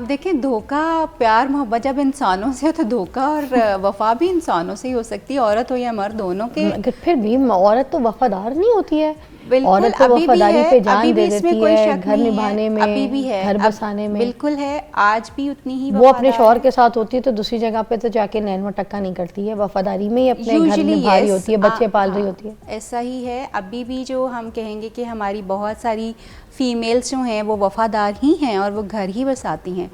دیکھیں دھوکہ پیار محبت جب انسانوں سے تو دھوکہ اور وفا بھی انسانوں سے ہی ہو سکتی ہے، عورت ہو یا مرد دونوں کے. پھر بھی عورت تو وفادار نہیں ہوتی ہے. بالکل عورت تو وفاداری پہ جان دے اس میں دیتی کوئی ہے، شک گھر نہیں نبھانے میں، ابھی بھی ہے، گھر بسانے میں. بالکل ہے، آج بھی اتنی ہی وہ اپنے شوہر کے ساتھ ہوتی ہے تو دوسری جگہ پہ تو جا کے نین مٹکا نہیں کرتی ہے، وفاداری میں ہی اپنے گھر نبھا رہی ہوتی ہے، بچے پال رہی ہوتی ہے. ایسا ہی ہے. ابھی بھی جو ہم کہیں گے کہ ہماری بہت ساری فیمیلز جو ہیں وہ وفادار ہی ہیں اور وہ گھر ہی بساتی ہیں.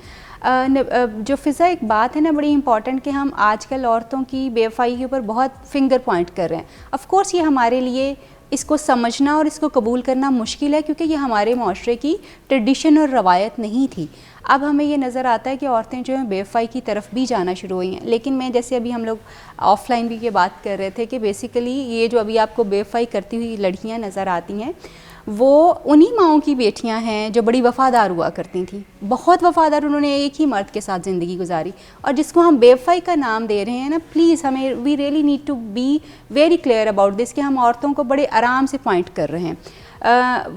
جو فضا ایک بات ہے نا بڑی امپورٹنٹ کہ ہم آج کل عورتوں کی بے وفائی کے اوپر بہت فنگر پوائنٹ کر رہے ہیں. آف کورس یہ ہمارے لیے اس کو سمجھنا اور اس کو قبول کرنا مشکل ہے، کیونکہ یہ ہمارے معاشرے کی ٹریڈیشن اور روایت نہیں تھی. اب ہمیں یہ نظر آتا ہے کہ عورتیں جو ہیں بے وفائی کی طرف بھی جانا شروع ہوئی ہیں. لیکن میں جیسے ابھی ہم لوگ آف لائن بھی یہ بات کر رہے تھے کہ بیسیکلی یہ جو ابھی آپ کو بے وفائی کرتی ہوئی لڑکیاں نظر آتی ہیں وہ انہی ماؤں کی بیٹیاں ہیں جو بڑی وفادار ہوا کرتی تھیں، بہت وفادار. انہوں نے ایک ہی مرد کے ساتھ زندگی گزاری، اور جس کو ہم بے وفائی کا نام دے رہے ہیں نا، پلیز ہمیں we really need to be very clear about this کہ ہم عورتوں کو بڑے آرام سے پوائنٹ کر رہے ہیں.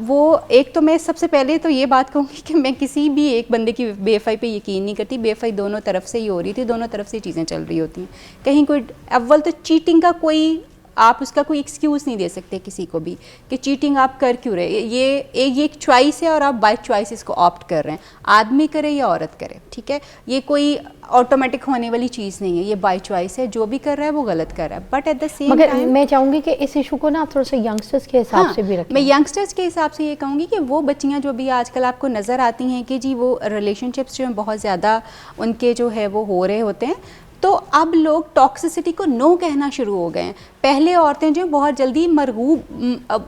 وہ ایک تو میں سب سے پہلے تو یہ بات کہوں گی کہ میں کسی بھی ایک بندے کی بے وفائی پہ یقین نہیں کرتی. بے وفائی دونوں طرف سے ہی ہو رہی تھی، دونوں طرف سے چیزیں چل رہی ہوتی ہیں. کہیں کوئی اول تو چیٹنگ کا کوئی آپ اس کا کوئی ایکسکیوز نہیں دے سکتے کسی کو بھی کہ چیٹنگ آپ کر کیوں رہے. یہ ایک چوائس ہے اور آپ بائی چوائس اس کو آپٹ کر رہے ہیں، آدمی کرے یا عورت کرے، ٹھیک ہے. یہ کوئی آٹومیٹک ہونے والی چیز نہیں ہے، یہ بائی چوائس ہے. جو بھی کر رہا ہے وہ غلط کر رہا ہے. But at the same time مگر میں چاہوں گی کہ اس ایشو کو نا آپ تھوڑا سا ینگسٹرز کے حساب سے بھی رکھیں. میں ینگسٹرز کے حساب سے یہ کہوں گی کہ وہ بچیاں جو بھی آج کل آپ کو نظر آتی ہیں کہ جی وہ ریلیشن شپس جو ہیں بہت زیادہ ان کے جو ہے وہ ہو رہے ہوتے ہیں، تو اب لوگ ٹاکسسٹی کو نو کہنا شروع ہو گئے ہیں. پہلے عورتیں جو بہت جلدی مرغوب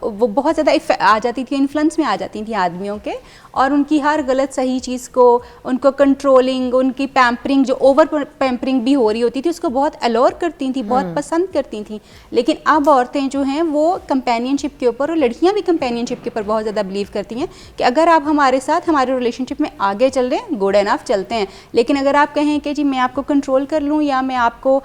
وہ بہت زیادہ آ جاتی تھیں، انفلوئنس میں آ جاتی تھیں آدمیوں کے، اور ان کی ہر غلط صحیح چیز کو ان کو کنٹرولنگ، ان کی پیمپرنگ جو اوور پیمپرنگ بھی ہو رہی ہوتی تھی اس کو بہت الور کرتی تھیں، بہت پسند کرتی تھیں. لیکن اب عورتیں جو ہیں وہ کمپینین شپ کے اوپر، اور لڑکیاں بھی کمپینین شپ کے اوپر بہت زیادہ بلیو کرتی ہیں کہ اگر آپ ہمارے ساتھ ہمارے ریلیشن شپ میں آگے چل رہے ہیں گڈ انف چلتے ہیں، لیکن اگر آپ کہیں کہ جی میں آپ کو کنٹرول کر لوں یا میں آپ کو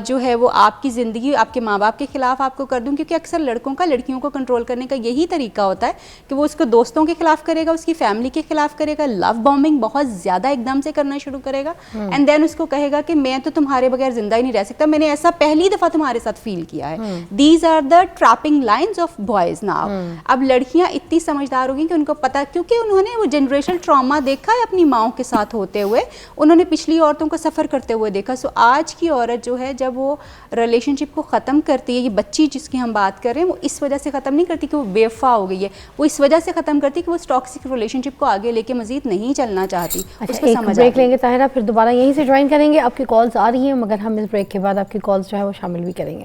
جو ہے وہ آپ کی زندگی آپ کے ماں باپ کے خلاف آپ کو کر دوں، کیونکہ اکثر لڑکوں کا لڑکیوں کو کنٹرول کرنے کا یہی طریقہ ہوتا ہے کہ وہ اس کو دوستوں کے خلاف کرے گا، اس کی فیملی کے خلاف کرے گا، لو بامبنگ بہت زیادہ ایک دم سے کرنا شروع کرے گا، اینڈ دین اس کو کہے گا کہ میں تو تمہارے بغیر زندہ ہی نہیں رہ سکتا، میں نے ایسا پہلی دفعہ تمہارے ساتھ فیل کیا ہے. These are the trapping lines of boys now. اب لڑکیاں اتنی سمجھدار ہوگی کہ ان کو پتا، کیونکہ انہوں نے وہ جنریشنل ٹراما دیکھا ہے اپنی ماؤں کے ساتھ ہوتے ہوئے، انہوں نے پچھلی عورتوں کو سفر کرتے ہوئے دیکھا. سو آج کی عورت جو ہے جب وہ ریلیشن شپ کو ختم کرتی ہے، یہ بچی جس کی ہم بات کر رہے ہیں، وہ اس وجہ سے ختم نہیں کرتی کہ وہ بے وفا ہو گئی ہے، وہ اس وجہ سے ختم کرتی کہ وہ اس ٹاکسک ریلیشن شپ کو آگے لے کے مزید نہیں چلنا چاہتی. اس کو ایک سمجھ بریک لیں گے طاہرہ، پھر دوبارہ یہیں سے جوائن کریں گے. آپ کی کالز آ رہی ہیں مگر ہم اس بریک کے بعد آپ کی کالز جو ہے وہ شامل بھی کریں گے.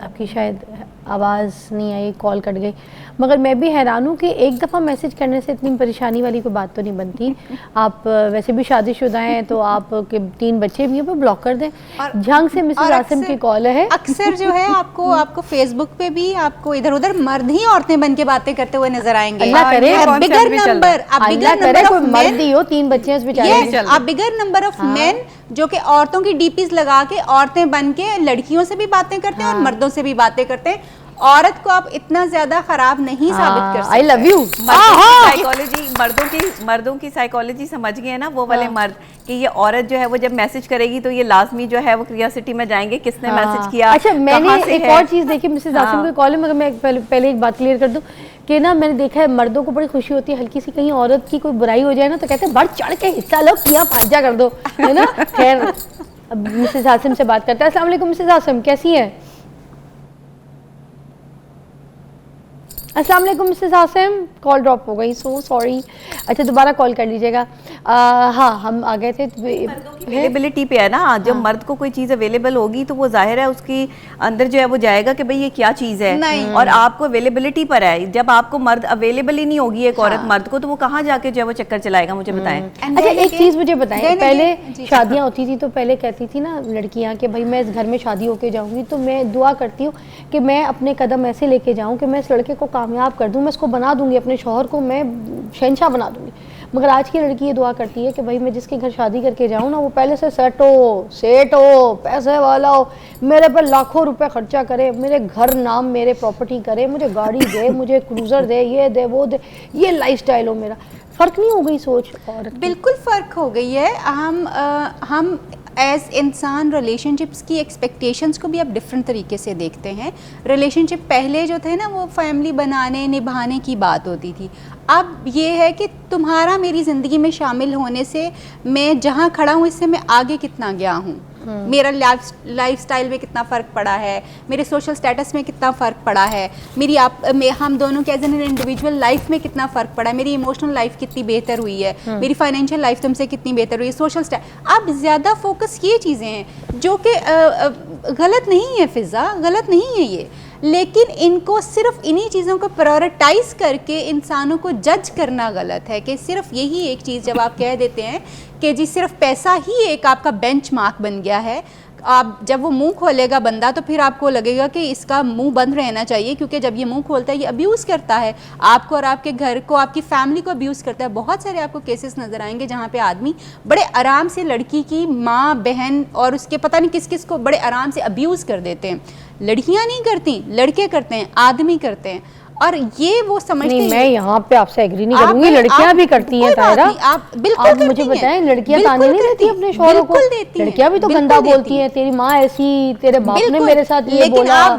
آپ کی شاید آواز نہیں آئی, کال کٹ گئی. مگر میں بھی حیران ہوں کہ ایک دفعہ میسج کرنے سے اتنی پریشانی والی کوئی بات تو نہیں بنتی. آپ ویسے بھی شادی شدہ ہیں تو آپ کے 3 بچے بھی ہیں, وہ بلاک کر دیں. جھنگ سے مسز عاصم کی کال ہے. اکثر جو ہے آپ کو فیس بک پہ بھی آپ کو ادھر ادھر مرد ہی عورتیں بن کے باتیں کرتے ہوئے نظر آئیں گے. اللہ کرے کوئی مرد ہی ہو, 3 بچے ہیں اس بیچارے. a bigger number of men جو کہ عورتوں کی ڈی پیز لگا کے عورتیں بن کے لڑکیوں سے بھی باتیں کرتے ہیں اور مردوں سے بھی باتیں کرتے ہیں. عورت کو آپ اتنا زیادہ خراب نہیں ثابت کر سکتے. I love you. مردوں کی سائیکالوجی سمجھ گئے نا وہ والے مرد, کہ یہ عورت جو ہے وہ جب میسج کرے گی تو یہ لازمی جو ہے وہ کریوسٹی میں جائیں گے کس نے میسج کیا. اچھا میں نے ایک اور چیز دیکھی, مسز عاصم کی کال ہے, مگر میں پہلے ایک بات کلیئر کر دوں کہ نا میں نے دیکھا ہے مردوں کو بڑی خوشی ہوتی ہے ہلکی سی کہیں عورت کی کوئی برائی ہو جائے نا تو کہتے ہیں بڑھ چڑھ کے حصہ لو, کیا پھاجا کر دو, ہے نا. خیر اب مسز عاصم سے بات کرتے ہیں. السلام علیکم مسز عاصم, کیسی ہیں؟ السلام علیکم مسز عاصم, کال ڈراپ ہو گئی, سو سوری. اچھا دوبارہ کال کر لیجیے گا. ہاں ہم آ گئے تھے. اویلیبلٹی پہ ہے نا, جب مرد کو کوئی چیز اویلیبل ہوگی تو وہ ظاہر ہے اس کی اندر جو ہے وہ جائے گا کہ بھئی یہ کیا چیز ہے, اور آپ کو اویلیبلٹی پر ہے. جب آپ کو مرد اویلیبل ہی نہیں ہوگی ایک عورت مرد کو, تو وہ کہاں جا کے جو ہے وہ چکر چلائے گا, مجھے بتائیں. اچھا ایک چیز مجھے بتائیں, پہلے شادیاں ہوتی تھی تو پہلے کہتی تھی نا لڑکیاں کہ بھائی میں اس گھر میں شادی ہو کے جاؤں گی تو میں دعا کرتی ہوں کہ میں اپنے قدم ایسے لے کے جاؤں کہ میں اس لڑکے کو کامیاب کر دوں, میں اس کو بنا دوں گی, اپنے شوہر کو میں شہنشاہ بنا دوں گی. مگر آج کی لڑکی یہ دعا کرتی ہے کہ بھائی میں جس کے گھر شادی کر کے جاؤں نا وہ پہلے سے سیٹ ہو, پیسے والا ہو, میرے پر لاکھوں روپے خرچہ کرے, میرے گھر نام میرے پراپرٹی کرے, مجھے گاڑی دے, مجھے کروزر دے, یہ دے وہ دے, یہ لائف سٹائل ہو میرا. فرق نہیں ہو گئی سوچ؟ بالکل فرق ہو گئی ہے. ہم ایز انسان ریلیشن شپس کی ایکسپیکٹیشنس کو بھی اب ڈفرینٹ طریقے سے دیکھتے ہیں. ریلیشن شپ پہلے جو تھے نا وہ فیملی بنانے نبھانے کی بات ہوتی تھی. اب یہ ہے کہ تمہارا میری زندگی میں شامل ہونے سے میں جہاں کھڑا ہوں اس سے میں آگے کتنا گیا ہوں, میرا لائف سٹائل میں کتنا فرق پڑا ہے, میرے سوشل سٹیٹس میں کتنا فرق پڑا ہے, ہم دونوں کے ایز این انڈیویجول لائف میں کتنا فرق پڑا ہے, میری ایموشنل لائف کتنی بہتر ہوئی ہے, میری فائنینشیل لائف تم سے کتنی بہتر ہوئی ہے, سوشل سٹائل. اب زیادہ فوکس یہ چیزیں ہیں جو کہ غلط نہیں ہے, فضا غلط نہیں ہے یہ, لیکن ان کو صرف انہی چیزوں کو پرائورٹائز کر کے انسانوں کو جج کرنا غلط ہے. کہ صرف یہی ایک چیز جب آپ کہہ دیتے ہیں کہ جی صرف پیسہ ہی ایک آپ کا بینچ مارک بن گیا ہے, آپ جب وہ منہ کھولے گا بندہ تو پھر آپ کو لگے گا کہ اس کا منہ بند رہنا چاہیے, کیونکہ جب یہ منہ کھولتا ہے یہ ابیوز کرتا ہے آپ کو اور آپ کے گھر کو, آپ کی فیملی کو ابیوز کرتا ہے. بہت سارے آپ کو کیسز نظر آئیں گے جہاں پہ آدمی بڑے آرام سے لڑکی کی ماں بہن اور اس کے پتہ نہیں کس کس کو بڑے آرام سے ابیوز کر دیتے ہیں. لڑکیاں نہیں کرتی, لڑکے کرتے ہیں, آدمی کرتے ہیں. اور یہ وہ سمجھتے ہیں, میں یہاں پہ آپ سے ایگری نہیں کروں گی, لڑکیاں بھی کرتی ہیں طاہرہ. آپ بالکل مجھے بتائیں لڑکیاں تانے نہیں دیتی اپنے شوہروں کو؟ لڑکیاں بھی تو گندا بولتی ہیں, تیری ماں ایسی, تیرے باپ نے میرے ساتھ یہ بولا,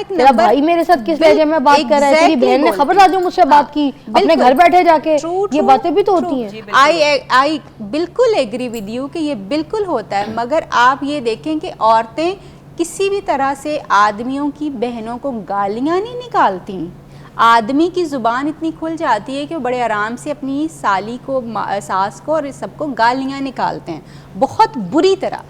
تیرا بھائی میرے ساتھ کس لہجے میں بات کر رہا ہے, تیری بہن نے خبردار جو مجھ سے بات کی, اپنے گھر بیٹھے جا کے, یہ باتیں بھی تو ہوتی ہیں. آئی بالکل ایگری ود یو کہ یہ بالکل ہوتا ہے. مگر آپ یہ دیکھیں کہ عورتیں کسی بھی طرح سے آدمیوں کی بہنوں کو گالیاں نہیں نکالتی. آدمی کی زبان اتنی کھل جاتی ہے کہ وہ بڑے آرام سے اپنی سالی کو, ساس کو اور سب کو گالیاں نکالتے ہیں بہت بری طرح.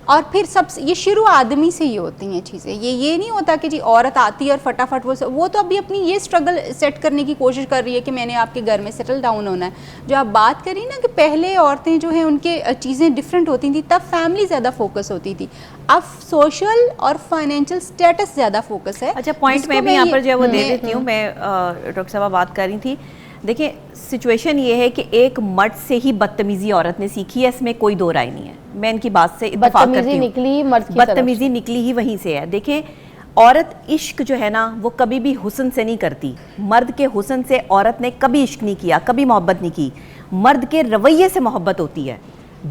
اور پھر یہ شروع آدمی سے ہی ہوتی ہیں چیزیں. یہ نہیں ہوتا کہ جی عورت آتی ہے اور فٹافٹ وہ تو ابھی اپنی یہ اسٹرگل سیٹ کرنے کی کوشش کر رہی ہے کہ میں نے آپ کے گھر میں سیٹل ڈاؤن ہونا ہے. جو آپ بات کری نا کہ پہلے عورتیں جو ہیں ان کے چیزیں ڈفرینٹ ہوتی تھیں, تب فیملی زیادہ فوکس ہوتی تھی, اب سوشل اور فائنینشیل سٹیٹس زیادہ فوکس ہے. اچھا پوائنٹ میں بھی یہاں پر جو ہے وہ دے دیتی ہوں. میں ڈاکٹر صاحبہ بات کر رہی تھی, دیکھیں سچویشن یہ ہے کہ ایک مرد سے ہی بدتمیزی عورت نے سیکھی ہے, اس میں کوئی دو رائے نہیں ہے. میں ان کی بات سے اتفاق کرتی ہوں, بدتمیزی نکلی ہی وہیں سے ہے. دیکھیں عورت عشق جو ہے نا وہ کبھی بھی حسن سے نہیں کرتی. مرد کے حسن سے عورت نے کبھی عشق نہیں کیا, کبھی محبت نہیں کی. مرد کے رویے سے محبت ہوتی ہے.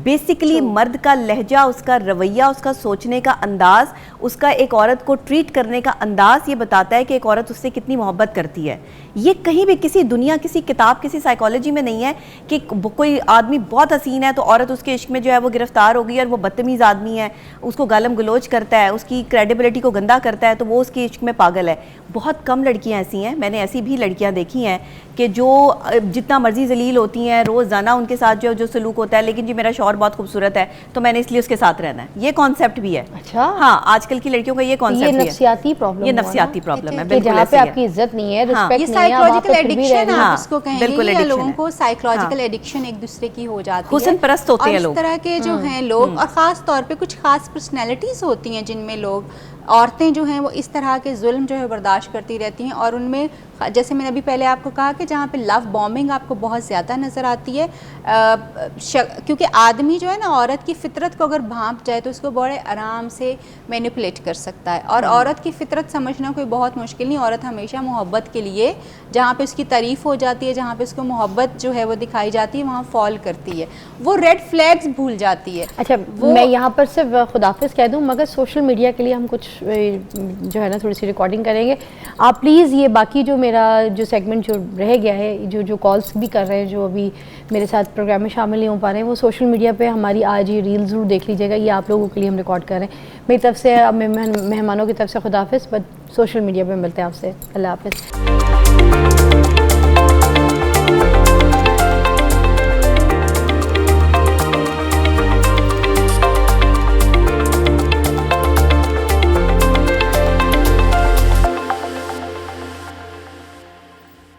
بیسیکلی مرد کا لہجہ, اس کا رویہ, اس کا سوچنے کا انداز, اس کا ایک عورت کو ٹریٹ کرنے کا انداز یہ بتاتا ہے کہ ایک عورت اس سے کتنی محبت کرتی ہے. یہ کہیں بھی کسی دنیا, کسی کتاب, کسی سائیکالوجی میں نہیں ہے کہ کوئی آدمی بہت حسین ہے تو عورت اس کے عشق میں جو ہے وہ گرفتار ہو گئی اور وہ بدتمیز آدمی ہے, اس کو گالم گلوچ کرتا ہے, اس کی کریڈیبلٹی کو گندا کرتا ہے تو وہ اس کے عشق میں پاگل ہے. بہت کم لڑکیاں ایسی ہیں, میں نے ایسی بھی لڑکیاں دیکھی ہیں کہ جو جتنا مرضی ذلیل ہوتی ہیں, روزانہ ان کے ساتھ جو سلوک ہوتا ہے, لیکن جی میرا شوہر بہت خوبصورت ہے تو میں نے اس لیے اس کے ساتھ رہنا ہے, یہ کانسیپٹ بھی ہے. اچھا, ہاں آج کل کی لڑکیوں کا یہ کانسیپٹ یہ ہے, نفسیاتی پرابلم, یہ نفسیاتی پرابلم ہے, کہ بالکل جہاں پہ ایسے آپ کی عزت نہیں ہے, یہ رسپیکٹ نہیں ہے, آپ سائیکولوجیکل پھر بھی ایڈکشن رہنا. آپ اس کو کہیں بالکل گے, یا addiction لوگوں ہے. کو سائیکولوجیکل ایڈکشن ایک دوسرے کی ہو جاتی ہے, حسن پرست ہوتے ہیں اور لوگ. اس طرح کے جو ہیں لوگ, اور خاص طور پہ کچھ خاص پرسنالٹیز ہوتی ہیں جن میں لوگ, عورتیں جو ہیں وہ اس طرح کے ظلم جو ہے برداشت کرتی رہتی ہیں, اور ان میں جیسے میں نے ابھی پہلے آپ کو کہا کہ جہاں پہ لو بومبنگ آپ کو بہت زیادہ نظر آتی ہے, کیونکہ آدمی جو ہے نا عورت کی فطرت کو اگر بھانپ جائے تو اس کو بڑے آرام سے مینیپولیٹ کر سکتا ہے, اور عورت کی فطرت سمجھنا کوئی بہت مشکل نہیں. عورت ہمیشہ محبت کے لیے جہاں پہ اس کی تعریف ہو جاتی ہے, جہاں پہ اس کو محبت جو ہے وہ دکھائی جاتی ہے, وہاں فال کرتی ہے, وہ ریڈ فلیگز بھول جاتی ہے. اچھا, میں یہاں پر صرف خدافظ کہہ دوں, مگر سوشل میڈیا کے لیے ہم کچھ جو ہے نا تھوڑی سی ریکارڈنگ کریں گے. آپ پلیز یہ باقی جو میرا جو سیگمنٹ جو رہ گیا ہے, جو کالس بھی کر رہے ہیں, جو ابھی میرے ساتھ پروگرام میں شامل نہیں ہو پا رہے ہیں, وہ سوشل میڈیا پہ ہماری آج یہ ریل ضرور دیکھ لیجیے گا. یہ آپ لوگوں کے لیے ہم ریکارڈ کر رہے ہیں. میری طرف سے مہمانوں کی طرف سے خدافظ, بٹ سوشل میڈیا پہ ملتے ہیں آپ سے. اللہ حافظ.